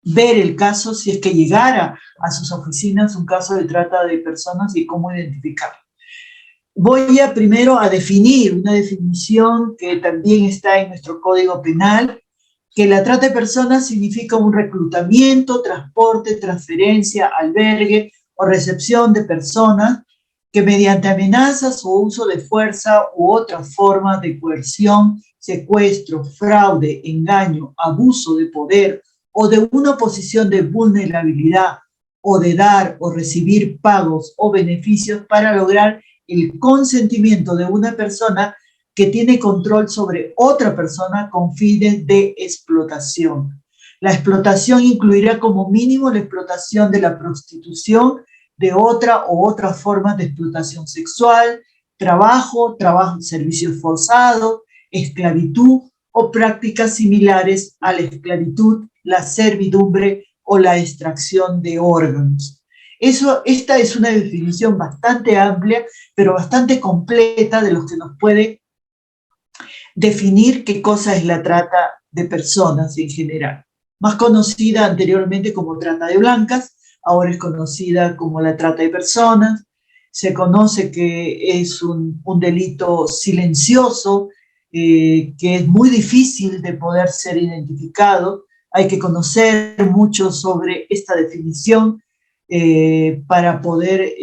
ver el caso si es que llegara a sus oficinas un caso de trata de personas y cómo identificarlo. Voy primero a definir una definición que también está en nuestro Código Penal, que la trata de personas significa un reclutamiento, transporte, transferencia, albergue o recepción de personas que mediante amenazas o uso de fuerza u otras formas de coerción, secuestro, fraude, engaño, abuso de poder o de una posición de vulnerabilidad o de dar o recibir pagos o beneficios para lograr el consentimiento de una persona que tiene control sobre otra persona con fines de explotación. La explotación incluirá como mínimo la explotación de la prostitución, de otra o otras formas de explotación sexual, trabajo, servicios forzados, esclavitud o prácticas similares a la esclavitud, la servidumbre o la extracción de órganos. Esta es una definición bastante amplia, pero bastante completa de lo que nos puede definir qué cosa es la trata de personas en general. Más conocida anteriormente como trata de blancas, ahora es conocida como la trata de personas. Se conoce que es un delito silencioso, que es muy difícil de poder ser identificado. Hay que conocer mucho sobre esta definición para poder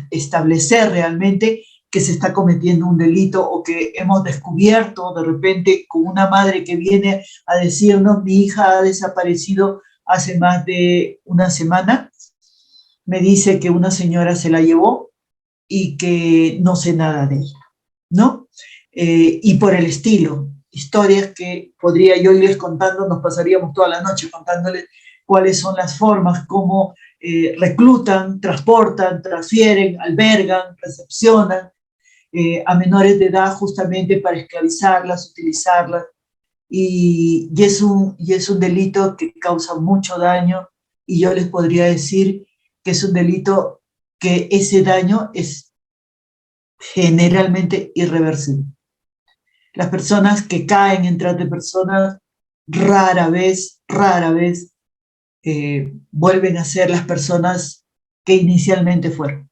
establecer realmente que se está cometiendo un delito o que hemos descubierto de repente con una madre que viene a decirnos: mi hija ha desaparecido hace más de una semana, me dice que una señora se la llevó y que no sé nada de ella, ¿no? Y por el estilo, historias que podría yo irles contando, nos pasaríamos toda la noche contándoles cuáles son las formas, cómo reclutan, transportan, transfieren, albergan, recepcionan a menores de edad justamente para esclavizarlas, utilizarlas, y es un delito que causa mucho daño, y yo les podría decir que es un delito que ese daño es generalmente irreversible. Las personas que caen en trata de personas rara vez vuelven a ser las personas que inicialmente fueron.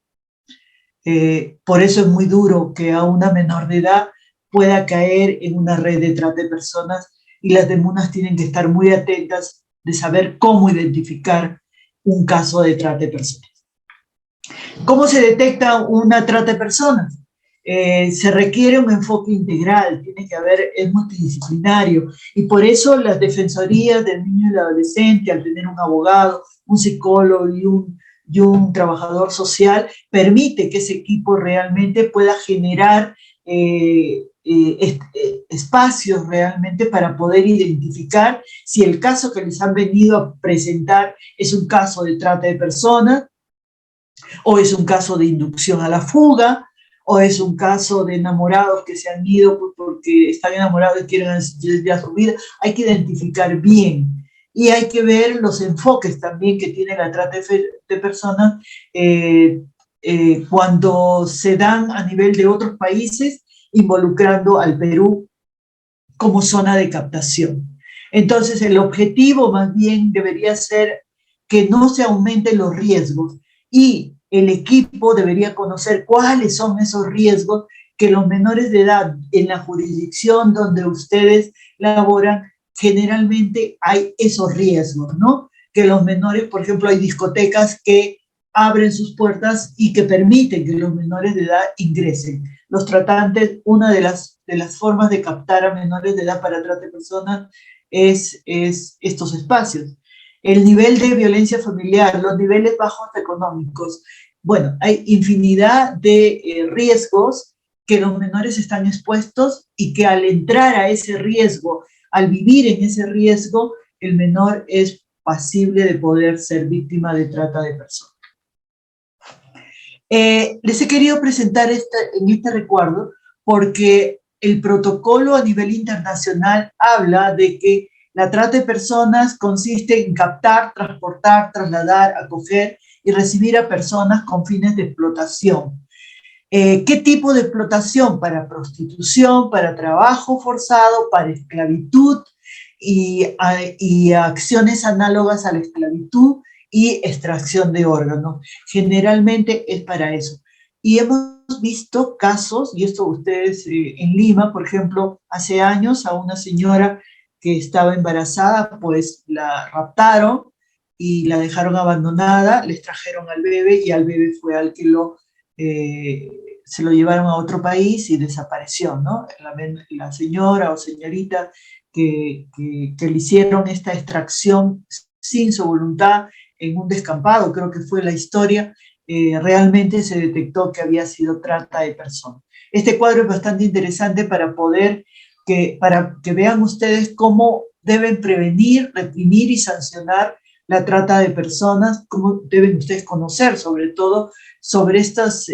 Por eso es muy duro que a una menor de edad pueda caer en una red de trata de personas, y las demunas tienen que estar muy atentas de saber cómo identificar un caso de trata de personas. ¿Cómo se detecta una trata de personas? Se requiere un enfoque integral, tiene que haber, es multidisciplinario, y por eso las defensorías del niño y del adolescente, al tener un abogado, un psicólogo y un trabajador social, permite que ese equipo realmente pueda generar espacios realmente para poder identificar si el caso que les han venido a presentar es un caso de trata de personas, o es un caso de inducción a la fuga, o es un caso de enamorados que se han ido porque están enamorados y quieren ya su vida. Hay que identificar bien y hay que ver los enfoques también que tiene la trata de personas cuando se dan a nivel de otros países, involucrando al Perú como zona de captación. Entonces, el objetivo más bien debería ser que no se aumenten los riesgos y el equipo debería conocer cuáles son esos riesgos que los menores de edad en la jurisdicción donde ustedes laboran, generalmente hay esos riesgos, ¿no? Que los menores, por ejemplo, hay discotecas que abren sus puertas y que permiten que los menores de edad ingresen. Los tratantes, una de las formas de captar a menores de edad para trata de personas es estos espacios. El nivel de violencia familiar, los niveles bajos económicos, bueno, hay infinidad de riesgos que los menores están expuestos y que al entrar a ese riesgo, al vivir en ese riesgo, el menor es pasible de poder ser víctima de trata de personas. Les he querido presentar en este recuerdo porque el protocolo a nivel internacional habla de que la trata de personas consiste en captar, transportar, trasladar, acoger y recibir a personas con fines de explotación. ¿Qué tipo de explotación? Para prostitución, para trabajo forzado, para esclavitud y acciones análogas a la esclavitud y extracción de órganos. Generalmente es para eso. Y hemos visto casos, y esto ustedes en Lima, por ejemplo, hace años a una señora que estaba embarazada, pues la raptaron y la dejaron abandonada, les trajeron al bebé y al bebé fue al que se lo llevaron a otro país y desapareció, ¿no? La señora o señorita que le hicieron esta extracción sin su voluntad en un descampado, creo que fue la historia, realmente se detectó que había sido trata de personas. Este cuadro es bastante interesante para que vean ustedes cómo deben prevenir, reprimir y sancionar la trata de personas, cómo deben ustedes conocer sobre todo sobre estas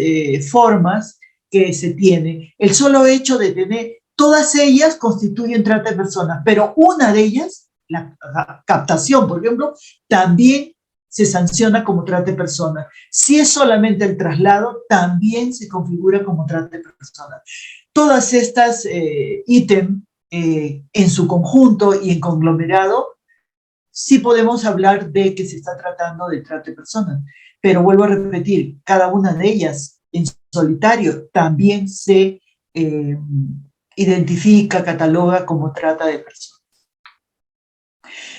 formas que se tienen. El solo hecho de tener, todas ellas constituyen trata de personas, pero una de ellas, la captación, por ejemplo, también se sanciona como trata de personas. Si es solamente el traslado, también se configura como trata de personas. Todas estas ítems en su conjunto y en conglomerado, sí podemos hablar de que se está tratando de trata de personas. Pero vuelvo a repetir, cada una de ellas en solitario también se identifica, cataloga como trata de personas.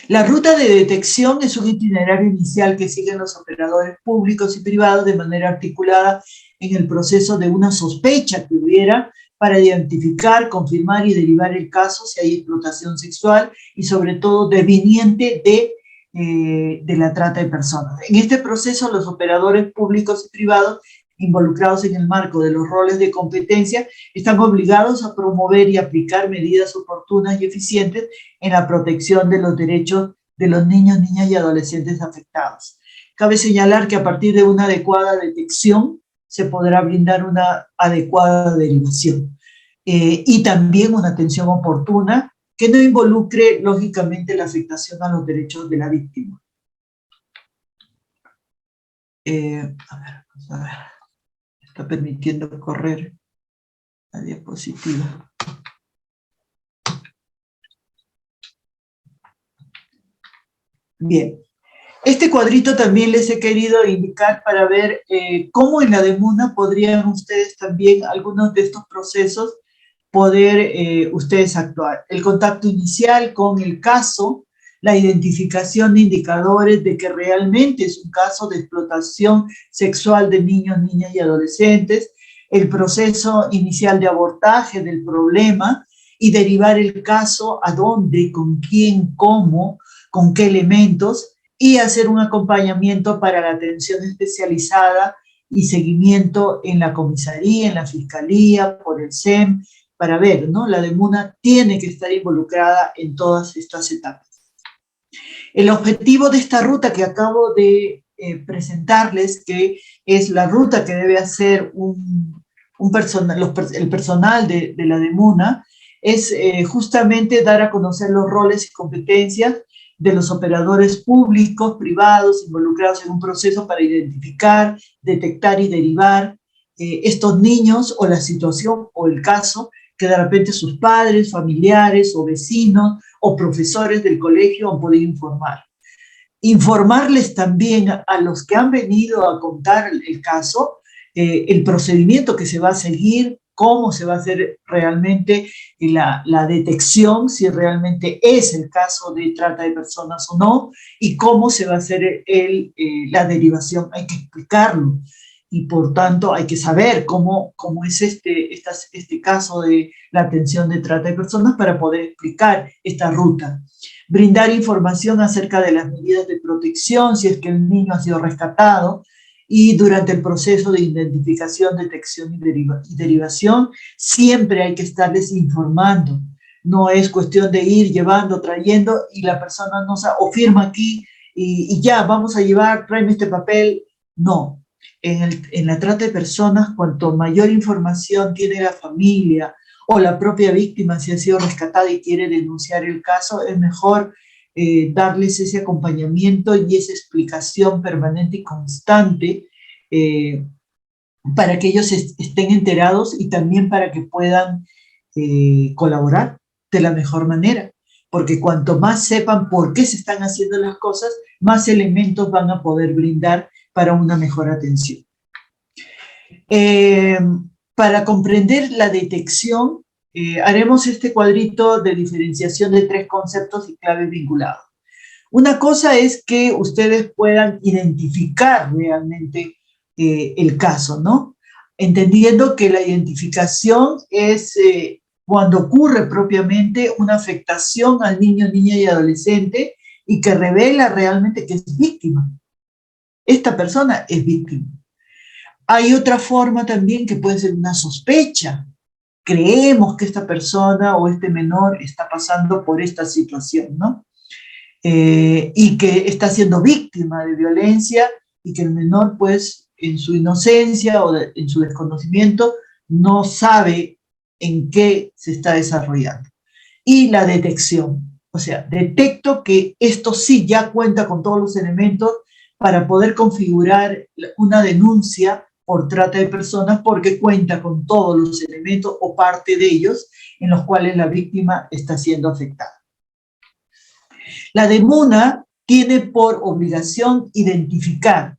La ruta de detección es un itinerario inicial que siguen los operadores públicos y privados de manera articulada en el proceso de una sospecha que hubiera para identificar, confirmar y derivar el caso si hay explotación sexual y sobre todo deveniente de la trata de personas. En este proceso los operadores públicos y privados involucrados en el marco de los roles de competencia están obligados a promover y aplicar medidas oportunas y eficientes en la protección de los derechos de los niños, niñas y adolescentes afectados. Cabe señalar que a partir de una adecuada detección se podrá brindar una adecuada derivación y también una atención oportuna que no involucre, lógicamente, la afectación a los derechos de la víctima. A ver, está permitiendo correr la diapositiva. Bien. Este cuadrito también les he querido indicar para ver cómo en la DEMUNA podrían ustedes también, algunos de estos procesos, poder ustedes actuar. El contacto inicial con el caso, la identificación de indicadores de que realmente es un caso de explotación sexual de niños, niñas y adolescentes, el proceso inicial de abordaje del problema y derivar el caso a dónde, con quién, cómo, con qué elementos, y hacer un acompañamiento para la atención especializada y seguimiento en la comisaría, en la fiscalía, por el SEM, para ver, ¿no? La DEMUNA tiene que estar involucrada en todas estas etapas. El objetivo de esta ruta que acabo de presentarles, que es la ruta que debe hacer un el personal de la DEMUNA es justamente dar a conocer los roles y competencias de los operadores públicos, privados, involucrados en un proceso para identificar, detectar y derivar estos niños o la situación o el caso que de repente sus padres, familiares o vecinos o profesores del colegio han podido informar. Informarles también a los que han venido a contar el caso, el procedimiento que se va a seguir, cómo se va a hacer realmente la detección, si realmente es el caso de trata de personas o no, y cómo se va a hacer la derivación. Hay que explicarlo y por tanto hay que saber cómo es este caso de la atención de trata de personas para poder explicar esta ruta. Brindar información acerca de las medidas de protección si es que el niño ha sido rescatado, y durante el proceso de identificación, detección y derivación, siempre hay que estarles informando. No es cuestión de ir llevando, trayendo, y la persona no sabe, o firma aquí, y ya, vamos a llevar, tráeme este papel. No. En la trata de personas, cuanto mayor información tiene la familia, o la propia víctima, si ha sido rescatada y quiere denunciar el caso, es mejor darles ese acompañamiento y esa explicación permanente y constante para que ellos estén enterados y también para que puedan colaborar de la mejor manera. Porque cuanto más sepan por qué se están haciendo las cosas, más elementos van a poder brindar para una mejor atención. Para comprender la detección, haremos este cuadrito de diferenciación de 3 conceptos y claves vinculados. Una cosa es que ustedes puedan identificar realmente el caso, ¿no? Entendiendo que la identificación es cuando ocurre propiamente una afectación al niño, niña y adolescente y que revela realmente que es víctima. Esta persona es víctima. Hay otra forma también que puede ser una sospecha. Creemos que esta persona o este menor está pasando por esta situación, ¿no? Y que está siendo víctima de violencia y que el menor, pues, en su inocencia o en su desconocimiento, no sabe en qué se está desarrollando. Y la detección, o sea, detecto que esto sí ya cuenta con todos los elementos para poder configurar una denuncia por trata de personas porque cuenta con todos los elementos o parte de ellos en los cuales la víctima está siendo afectada. La DEMUNA tiene por obligación identificar.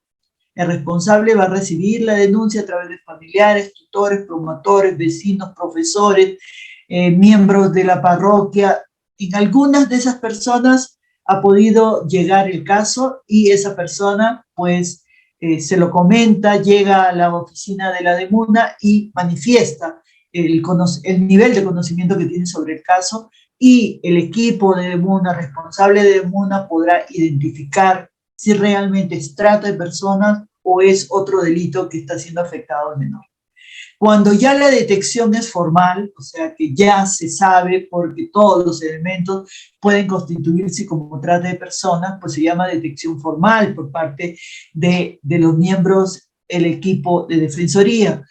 El responsable va a recibir la denuncia a través de familiares, tutores, promotores, vecinos, profesores, miembros de la parroquia. En algunas de esas personas ha podido llegar el caso y esa persona pues se lo comenta, llega a la oficina de la DEMUNA y manifiesta el nivel de conocimiento que tiene sobre el caso, y el equipo de DEMUNA, responsable de DEMUNA, podrá identificar si realmente es trata de personas o es otro delito que está siendo afectado al menor. Cuando ya la detección es formal, o sea que ya se sabe porque todos los elementos pueden constituirse como trata de personas, pues se llama detección formal por parte de los miembros del equipo de defensoría.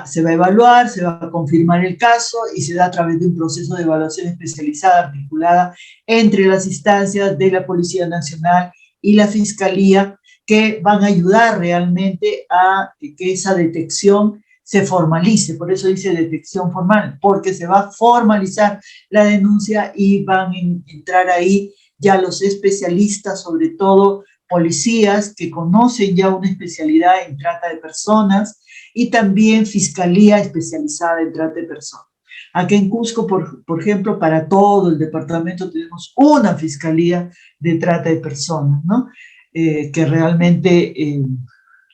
Se va a evaluar, se va a confirmar el caso y se da a través de un proceso de evaluación especializada articulada entre las instancias de la Policía Nacional y la Fiscalía, que van a ayudar realmente a que esa detección se formalice. Por eso dice detección formal, porque se va a formalizar la denuncia y van a entrar ahí ya los especialistas, sobre todo policías que conocen ya una especialidad en trata de personas, y también fiscalía especializada en trata de personas. Aquí en Cusco, por ejemplo, para todo el departamento tenemos una fiscalía de trata de personas, ¿no? Que realmente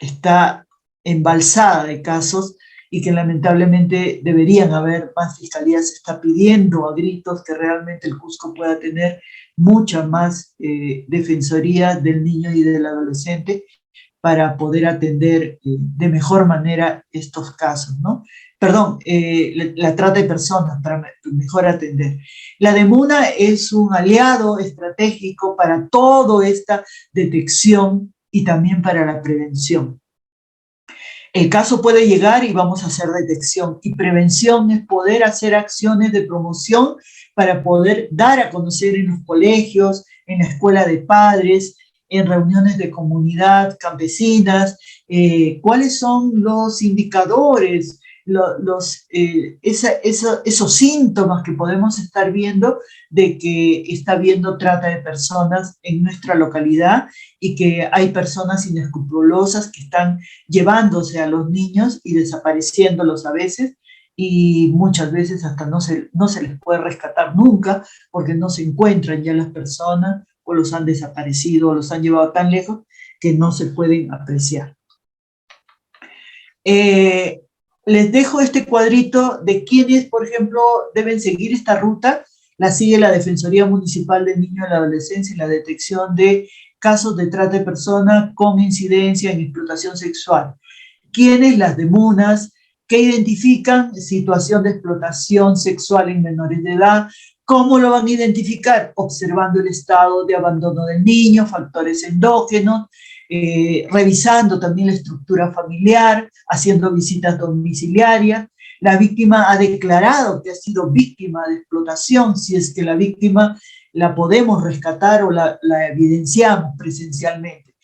está embalsada de casos y que lamentablemente deberían haber más fiscalías. Se está pidiendo a gritos que realmente el Cusco pueda tener mucha más defensoría del niño y del adolescente para poder atender de mejor manera estos casos, ¿no? Perdón, la trata de personas, para mejor atender. La DEMUNA es un aliado estratégico para toda esta detección y también para la prevención. El caso puede llegar y vamos a hacer detección. Y prevención es poder hacer acciones de promoción para poder dar a conocer en los colegios, en la escuela de padres, en reuniones de comunidad campesinas, cuáles son los indicadores, esos síntomas que podemos estar viendo de que está habiendo trata de personas en nuestra localidad y que hay personas inescrupulosas que están llevándose a los niños y desapareciéndolos a veces, y muchas veces hasta no se les puede rescatar nunca porque no se encuentran ya las personas o los han desaparecido o los han llevado tan lejos que no se pueden apreciar. Les dejo este cuadrito de quiénes, por ejemplo, deben seguir esta ruta. La sigue la Defensoría Municipal del Niño y la Adolescencia y la detección de casos de trata de personas con incidencia en explotación sexual. ¿Quiénes? Las DEMUNAS, que identifican situación de explotación sexual en menores de edad. ¿Cómo lo van a identificar? Observando el estado de abandono del niño, factores endógenos, revisando también la estructura familiar, haciendo visitas domiciliarias. La víctima ha declarado que ha sido víctima de explotación, si es que la víctima la podemos rescatar o la evidenciamos presencialmente.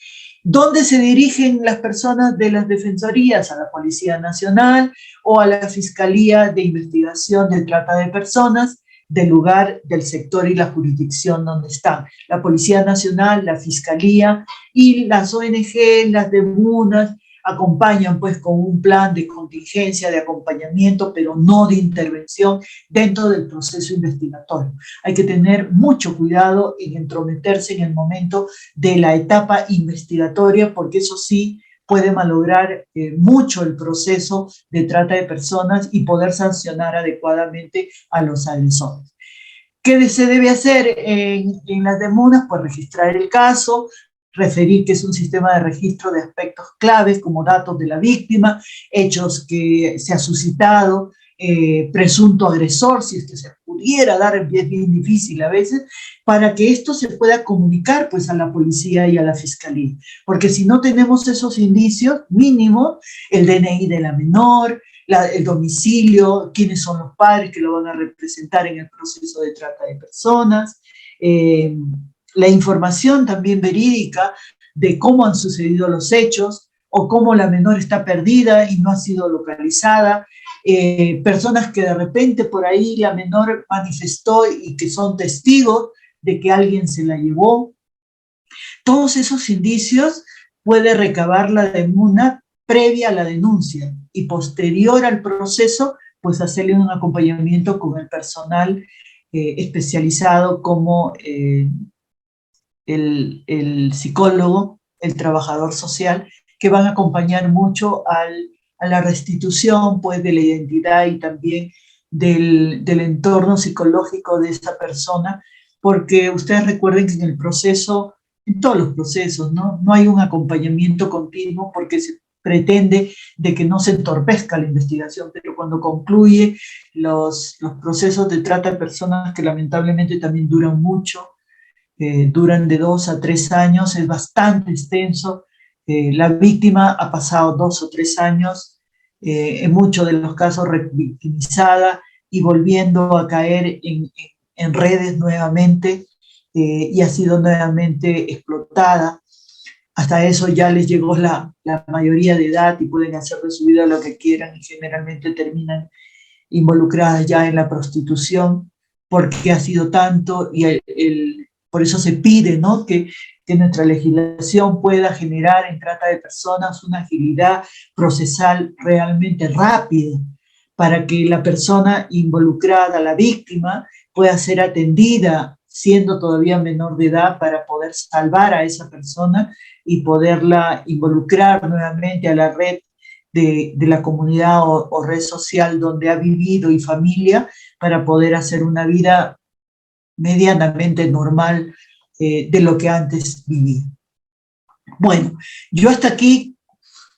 ¿Dónde se dirigen las personas de las defensorías? A la Policía Nacional o a la Fiscalía de Investigación de Trata de Personas del lugar, del sector y la jurisdicción donde están. La Policía Nacional, la Fiscalía y las ONG, las DEMUNAS, acompañan pues con un plan de contingencia, de acompañamiento, pero no de intervención dentro del proceso investigatorio. Hay que tener mucho cuidado en entrometerse en el momento de la etapa investigatoria, porque eso sí puede malograr mucho el proceso de trata de personas y poder sancionar adecuadamente a los agresores. ¿Qué se debe hacer en las DEMUNAS? Pues registrar el caso, referir que es un sistema de registro de aspectos claves como datos de la víctima, hechos que se ha suscitado, presunto agresor, si es que se pudiera dar, es bien difícil a veces, para que esto se pueda comunicar pues a la policía y a la fiscalía. Porque si no tenemos esos indicios mínimos, el DNI de la menor, el domicilio, quiénes son los padres que lo van a representar en el proceso de trata de personas, la información también verídica de cómo han sucedido los hechos o cómo la menor está perdida y no ha sido localizada, personas que de repente por ahí la menor manifestó y que son testigos de que alguien se la llevó. Todos esos indicios puede recabar la DEMUNA previa a la denuncia y posterior al proceso, pues hacerle un acompañamiento con el personal especializado como el psicólogo, el trabajador social, que van a acompañar mucho a la restitución pues, de la identidad y también del entorno psicológico de esa persona, porque ustedes recuerden que en el proceso, en todos los procesos, no hay un acompañamiento continuo porque se pretende de que no se entorpezca la investigación, pero cuando concluye los procesos de trata de personas, que lamentablemente también duran mucho, duran de 2 a 3 años, es bastante extenso. La víctima ha pasado 2 o 3 años, en muchos de los casos revictimizada y volviendo a caer en redes nuevamente, y ha sido nuevamente explotada. Hasta eso ya les llegó la mayoría de edad y pueden hacer de su vida lo que quieran y generalmente terminan involucradas ya en la prostitución porque ha sido tanto y por eso se pide, ¿no?, que nuestra legislación pueda generar en trata de personas una agilidad procesal realmente rápida para que la persona involucrada, la víctima, pueda ser atendida siendo todavía menor de edad para poder salvar a esa persona y poderla involucrar nuevamente a la red de la comunidad o red social donde ha vivido y familia para poder hacer una vida medianamente normal de lo que antes vivía. Bueno, yo hasta aquí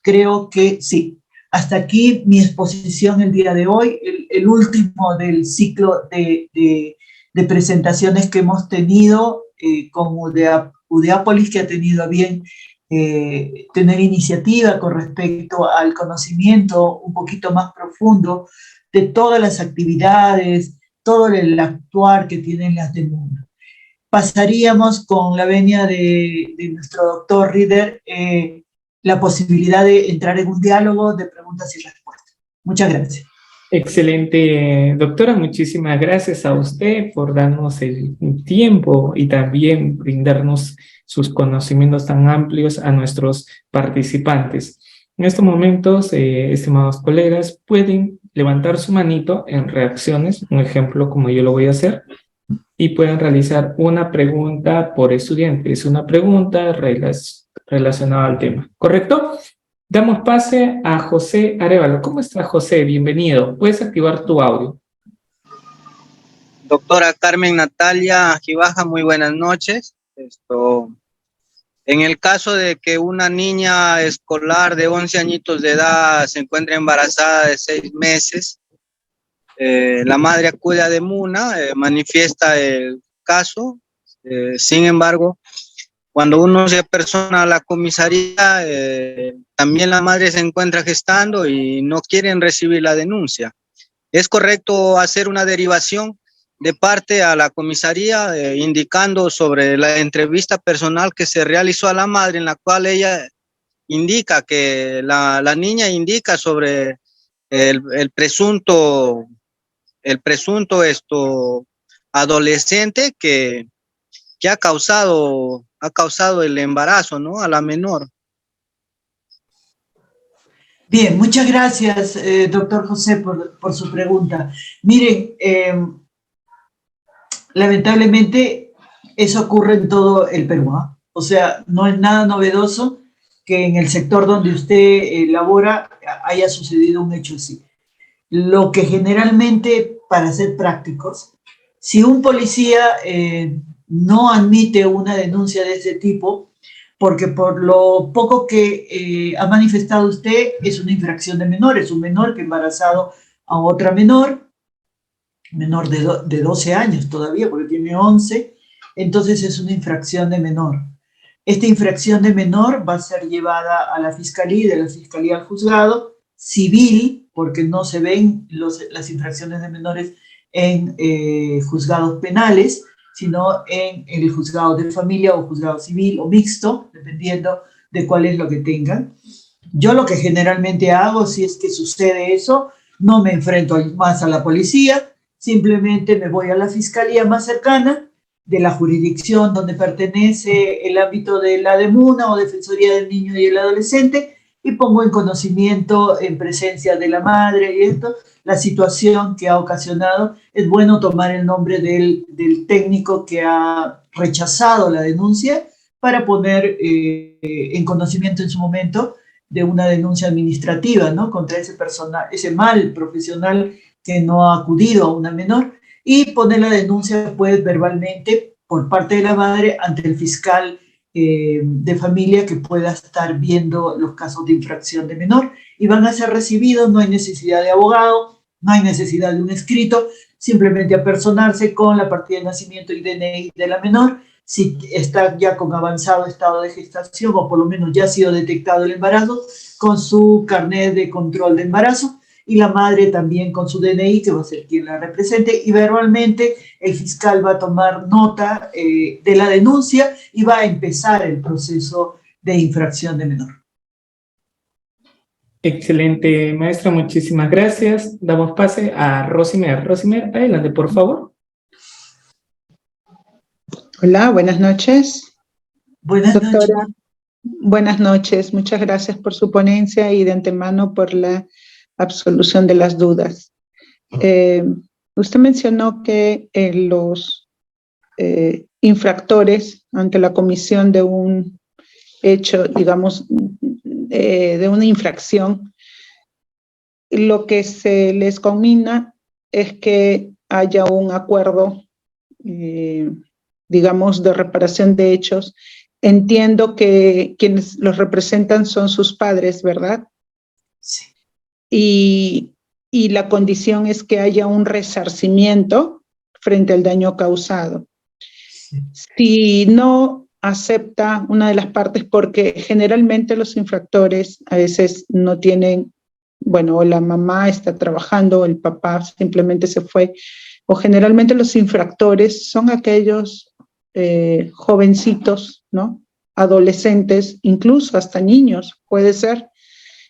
creo que sí, hasta aquí mi exposición el día de hoy, el último del ciclo de presentaciones que hemos tenido con Udeápolis, que ha tenido a bien tener iniciativa con respecto al conocimiento un poquito más profundo de todas las actividades, todo el actuar que tienen las de MUNA. Pasaríamos con la venia de nuestro doctor Rieder la posibilidad de entrar en un diálogo de preguntas y respuestas. Muchas gracias. Excelente, doctora. Muchísimas gracias a usted por darnos el tiempo y también brindarnos sus conocimientos tan amplios a nuestros participantes. En estos momentos, estimados colegas, pueden levantar su manito en reacciones, un ejemplo como yo lo voy a hacer, y pueden realizar una pregunta por estudiante. Es una pregunta relacionada al tema, ¿correcto? Damos pase a José Arevalo. ¿Cómo está, José? Bienvenido. Puedes activar tu audio. Doctora Carmen Natalia Gibaja, muy buenas noches. En el caso de que una niña escolar de 11 añitos de edad se encuentre embarazada de 6 meses, la madre acude a DEMUNA, manifiesta el caso. Sin embargo, cuando uno se apersona a la comisaría, también la madre se encuentra gestando y no quieren recibir la denuncia. ¿Es correcto hacer una derivación de parte a la comisaría indicando sobre la entrevista personal que se realizó a la madre, en la cual ella indica que la niña indica sobre el presunto adolescente que ha causado el embarazo, ¿no?, a la menor? Bien, muchas gracias, doctor José, por su pregunta. Miren, lamentablemente eso ocurre en todo el Perú, ¿eh? O sea, no es nada novedoso que en el sector donde usted labora haya sucedido un hecho así. Lo que generalmente, para ser prácticos, si un policía no admite una denuncia de ese tipo, porque por lo poco que ha manifestado usted es una infracción de menores, un menor que ha embarazado a otra menor de 12 años todavía, porque tiene 11, entonces es una infracción de menor. Esta infracción de menor va a ser llevada a la fiscalía y de la fiscalía al juzgado civil, porque no se ven las infracciones de menores en juzgados penales, sino en el juzgado de familia o juzgado civil o mixto, dependiendo de cuál es lo que tengan. Yo lo que generalmente hago, si es que sucede eso, no me enfrento más a la policía, simplemente me voy a la fiscalía más cercana de la jurisdicción donde pertenece el ámbito de la DEMUNA o Defensoría del Niño y el Adolescente y pongo en conocimiento, en presencia de la madre y esto, la situación que ha ocasionado. Es bueno tomar el nombre del técnico que ha rechazado la denuncia para poner en conocimiento en su momento de una denuncia administrativa, ¿no?, contra ese mal profesional que no ha acudido a una menor, y poner la denuncia pues verbalmente por parte de la madre ante el fiscal de familia que pueda estar viendo los casos de infracción de menor, y van a ser recibidos. No hay necesidad de abogado, no hay necesidad de un escrito, simplemente apersonarse con la partida de nacimiento y DNI de la menor, si está ya con avanzado estado de gestación o por lo menos ya ha sido detectado el embarazo, con su carnet de control de embarazo, y la madre también con su DNI, que va a ser quien la represente, y verbalmente el fiscal va a tomar nota de la denuncia y va a empezar el proceso de infracción de menor. Excelente, maestra, muchísimas gracias. Damos pase a Rosimer. Rosimer, adelante, por favor. Hola, buenas noches. Buenas Doctora, noches. buenas noches. Muchas gracias por su ponencia y de antemano por la absolución de las dudas. Usted mencionó que los infractores ante la comisión de un hecho, digamos, de una infracción, lo que se les conmina es que haya un acuerdo, digamos, de reparación de hechos. Entiendo que quienes los representan son sus padres, ¿verdad? Sí. Y la condición es que haya un resarcimiento frente al daño causado. Sí. Si no acepta una de las partes porque generalmente los infractores a veces no tienen, bueno, o la mamá está trabajando, o el papá simplemente se fue, o generalmente los infractores son aquellos jovencitos, ¿no? Adolescentes, incluso hasta niños, puede ser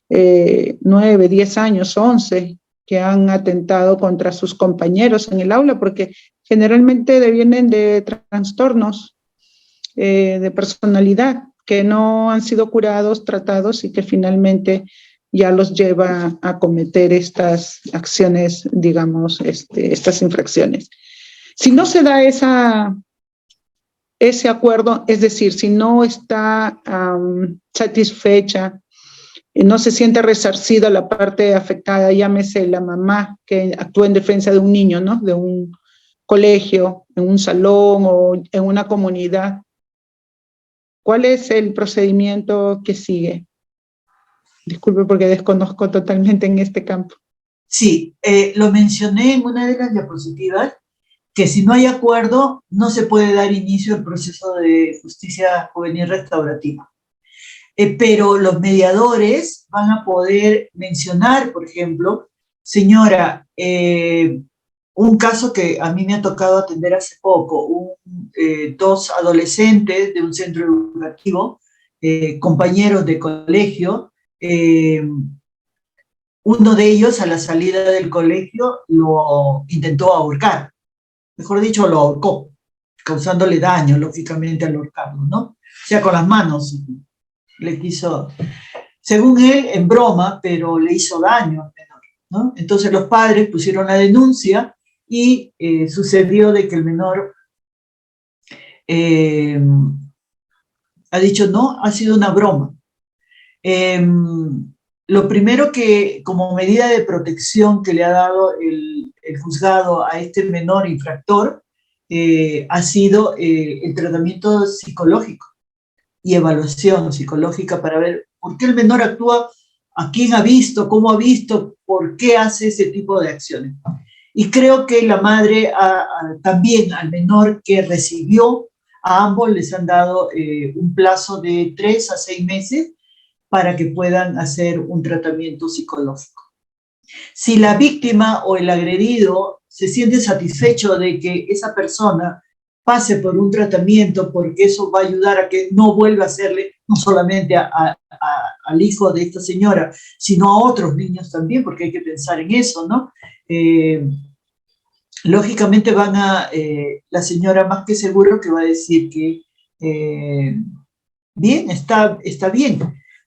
9, 10 años, 11, que han atentado contra sus compañeros en el aula, porque generalmente devienen de trastornos de personalidad que no han sido curados, tratados y que finalmente ya los lleva a cometer estas acciones, digamos, estas infracciones. Si no se da ese acuerdo, es decir, si no está satisfecha, no se siente resarcida la parte afectada, llámese la mamá que actúa en defensa de un niño, ¿no? De un colegio, en un salón o en una comunidad. ¿Cuál es el procedimiento que sigue? Disculpe porque desconozco totalmente en este campo. Sí, lo mencioné en una de las diapositivas, que si no hay acuerdo, no se puede dar inicio al proceso de justicia juvenil restaurativa. Pero los mediadores van a poder mencionar, por ejemplo, señora, un caso que a mí me ha tocado atender hace poco, dos adolescentes de un centro educativo, compañeros de colegio, uno de ellos a la salida del colegio lo intentó ahorcar, mejor dicho, lo ahorcó, causándole daño, lógicamente, al ahorcarlo, ¿no? O sea, con las manos le quiso, según él, en broma, pero le hizo daño al menor, ¿no? Entonces los padres pusieron la denuncia y sucedió de que el menor ha dicho, no, ha sido una broma. Lo primero que, como medida de protección que le ha dado el juzgado a este menor infractor, ha sido el tratamiento psicológico y evaluación psicológica para ver por qué el menor actúa, a quién ha visto, cómo ha visto, por qué hace ese tipo de acciones. Y creo que la madre también al menor que recibió, a ambos les han dado un plazo de 3 a 6 meses para que puedan hacer un tratamiento psicológico. Si la víctima o el agredido se siente satisfecho de que esa persona pase por un tratamiento, porque eso va a ayudar a que no vuelva a hacerle, no solamente al hijo de esta señora, sino a otros niños también, porque hay que pensar en eso, ¿no? Lógicamente la señora más que seguro que va a decir que bien, está bien.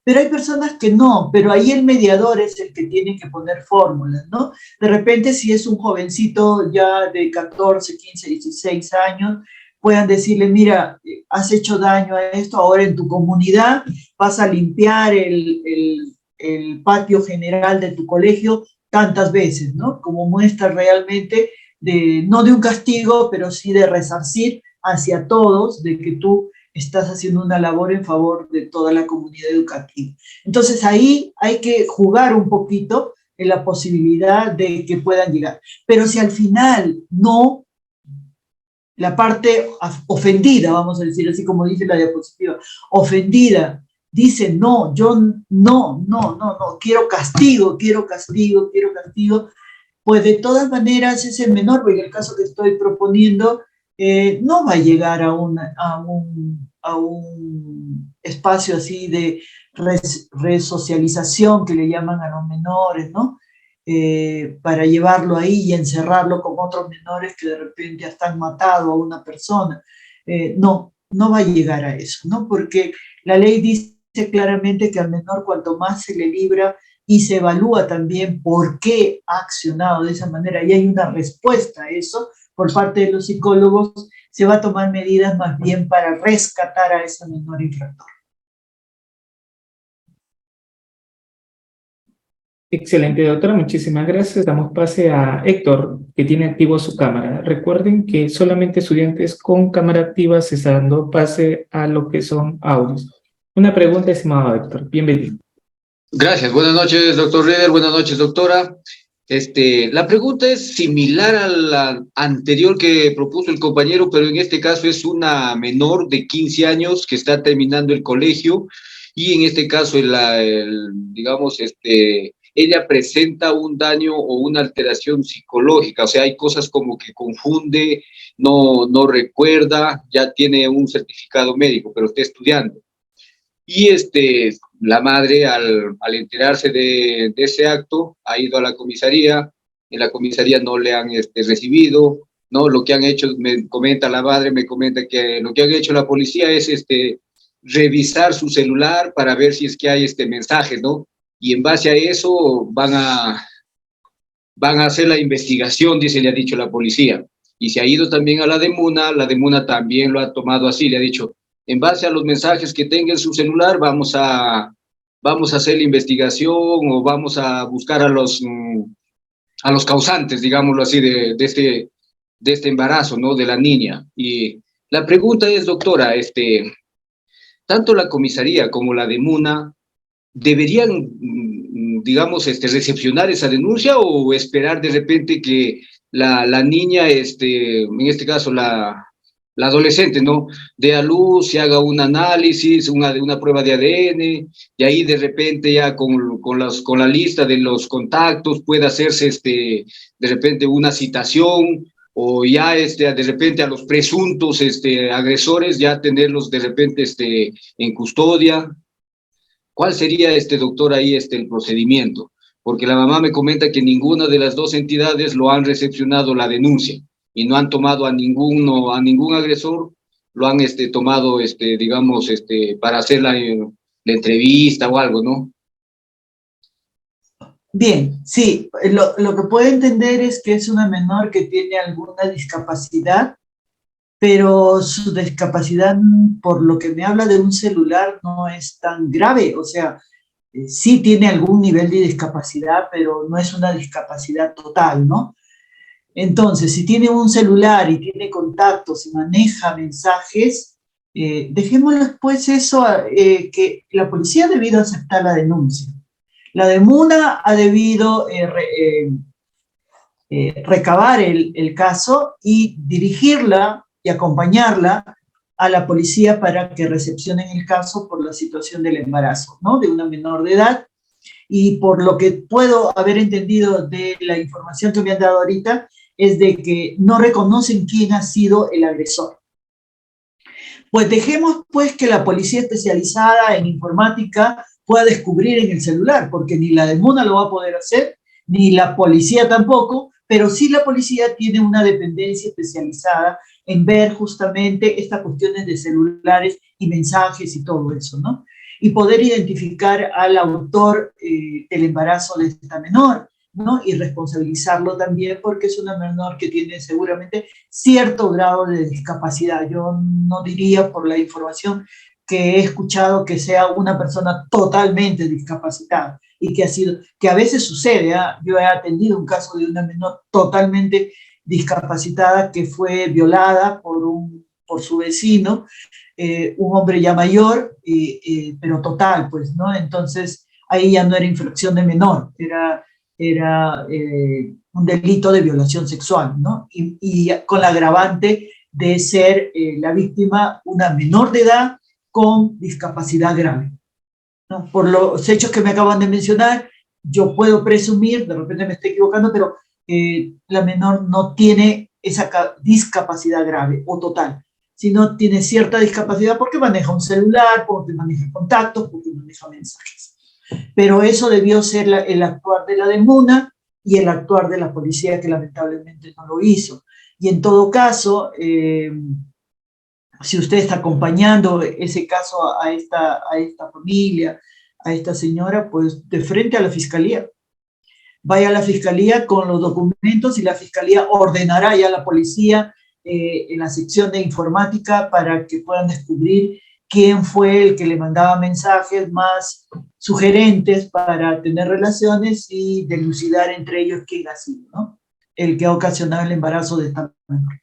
Pero hay personas que no, pero ahí el mediador es el que tiene que poner fórmulas, ¿no? De repente, si es un jovencito ya de 14, 15, 16 años, puedan decirle, mira, has hecho daño a esto, ahora en tu comunidad vas a limpiar el patio general de tu colegio tantas veces, ¿no? Como muestra realmente, no de un castigo, pero sí de resarcir hacia todos, de que tú estás haciendo una labor en favor de toda la comunidad educativa. Entonces ahí hay que jugar un poquito en la posibilidad de que puedan llegar. Pero si al final no, la parte ofendida, vamos a decir así como dice la diapositiva, ofendida, dice no, yo no, quiero castigo, pues de todas maneras ese menor, en el caso que estoy proponiendo, no va a llegar a un espacio así de resocialización que le llaman a los menores, ¿no? Para llevarlo ahí y encerrarlo con otros menores que de repente hasta han matado a una persona. No va a llegar a eso, ¿no? Porque la ley dice claramente que al menor cuanto más se le libra y se evalúa también por qué ha accionado de esa manera y hay una respuesta a eso por parte de los psicólogos, se va a tomar medidas más bien para rescatar a ese menor infractor. Excelente, doctora, muchísimas gracias. Damos pase a Héctor, que tiene activo su cámara. Recuerden que solamente estudiantes con cámara activa se está dando pase a lo que son audios. Una pregunta, estimado Héctor. Bienvenido. Gracias. Buenas noches, doctor Rieder. Buenas noches, doctora. La pregunta es similar a la anterior que propuso el compañero, pero en este caso es una menor de 15 años que está terminando el colegio y en este caso, digamos, ella presenta un daño o una alteración psicológica, o sea, hay cosas como que confunde, no recuerda, ya tiene un certificado médico, pero está estudiando. Y la madre, al enterarse de ese acto, ha ido a la comisaría, en la comisaría no le han recibido, ¿no? Lo que han hecho, me comenta la madre, me comenta que lo que han hecho la policía es revisar su celular para ver si es que hay mensaje, ¿no? Y en base a eso van a hacer la investigación, dice, le ha dicho la policía. Y se ha ido también a la de Muna también lo ha tomado así, le ha dicho, en base a los mensajes que tenga en su celular, vamos a hacer la investigación o vamos a buscar a los causantes, digámoslo así, de este embarazo, ¿no? De la niña. Y la pregunta es, doctora, tanto la comisaría como la de Muna deberían, digamos, recepcionar esa denuncia o esperar de repente que la niña, en este caso la adolescente, ¿no? Dé a luz, se haga un análisis, una prueba de ADN, y ahí de repente ya con la lista de los contactos puede hacerse de repente una citación, o ya de repente a los presuntos agresores ya tenerlos de repente en custodia. ¿Cuál sería, doctor, ahí el procedimiento? Porque la mamá me comenta que ninguna de las dos entidades lo han recepcionado la denuncia y no han tomado a ningún agresor, lo han tomado, digamos, para hacer la entrevista o algo, ¿no? Bien, sí, lo que puedo entender es que es una menor que tiene alguna discapacidad, pero su discapacidad, por lo que me habla de un celular, no es tan grave. O sea, sí tiene algún nivel de discapacidad, pero no es una discapacidad total, ¿no? Entonces, si tiene un celular y tiene contactos y maneja mensajes, dejémoslo pues eso, que la policía ha debido aceptar la denuncia. La de Muna ha debido recabar el caso y dirigirla y acompañarla a la policía para que recepcionen el caso por la situación del embarazo, ¿no? De una menor de edad. Y por lo que puedo haber entendido de la información que me han dado ahorita, es de que no reconocen quién ha sido el agresor. Pues dejemos pues que la policía especializada en informática pueda descubrir en el celular, porque ni la de Muna lo va a poder hacer, ni la policía tampoco, pero sí la policía tiene una dependencia especializada en ver justamente estas cuestiones de celulares y mensajes y todo eso, ¿no? Y poder identificar al autor del embarazo de esta menor, ¿no? Y responsabilizarlo también porque es una menor que tiene seguramente cierto grado de discapacidad. Yo no diría, por la información que he escuchado, que sea una persona totalmente discapacitada y que a veces sucede, ¿eh? Yo he atendido un caso de una menor totalmente discapacitada que fue violada por su vecino, un hombre ya mayor, pero total, pues, ¿no? Entonces, ahí ya no era infracción de menor, era un delito de violación sexual, ¿no? Y con la agravante de ser la víctima una menor de edad con discapacidad grave, ¿no? Por los hechos que me acaban de mencionar, yo puedo presumir, de repente me estoy equivocando, pero la menor no tiene esa discapacidad grave o total, sino tiene cierta discapacidad porque maneja un celular, porque maneja contactos, porque maneja mensajes. Pero eso debió ser el actuar de la de Muna y el actuar de la policía, que lamentablemente no lo hizo. Y en todo caso, si usted está acompañando ese caso a esta familia, a esta señora, pues de frente a la fiscalía. Vaya a la fiscalía con los documentos y la fiscalía ordenará ya a la policía en la sección de informática para que puedan descubrir quién fue el que le mandaba mensajes más sugerentes para tener relaciones y dilucidar entre ellos quién ha sido, ¿no? El que ha ocasionado el embarazo de esta menor.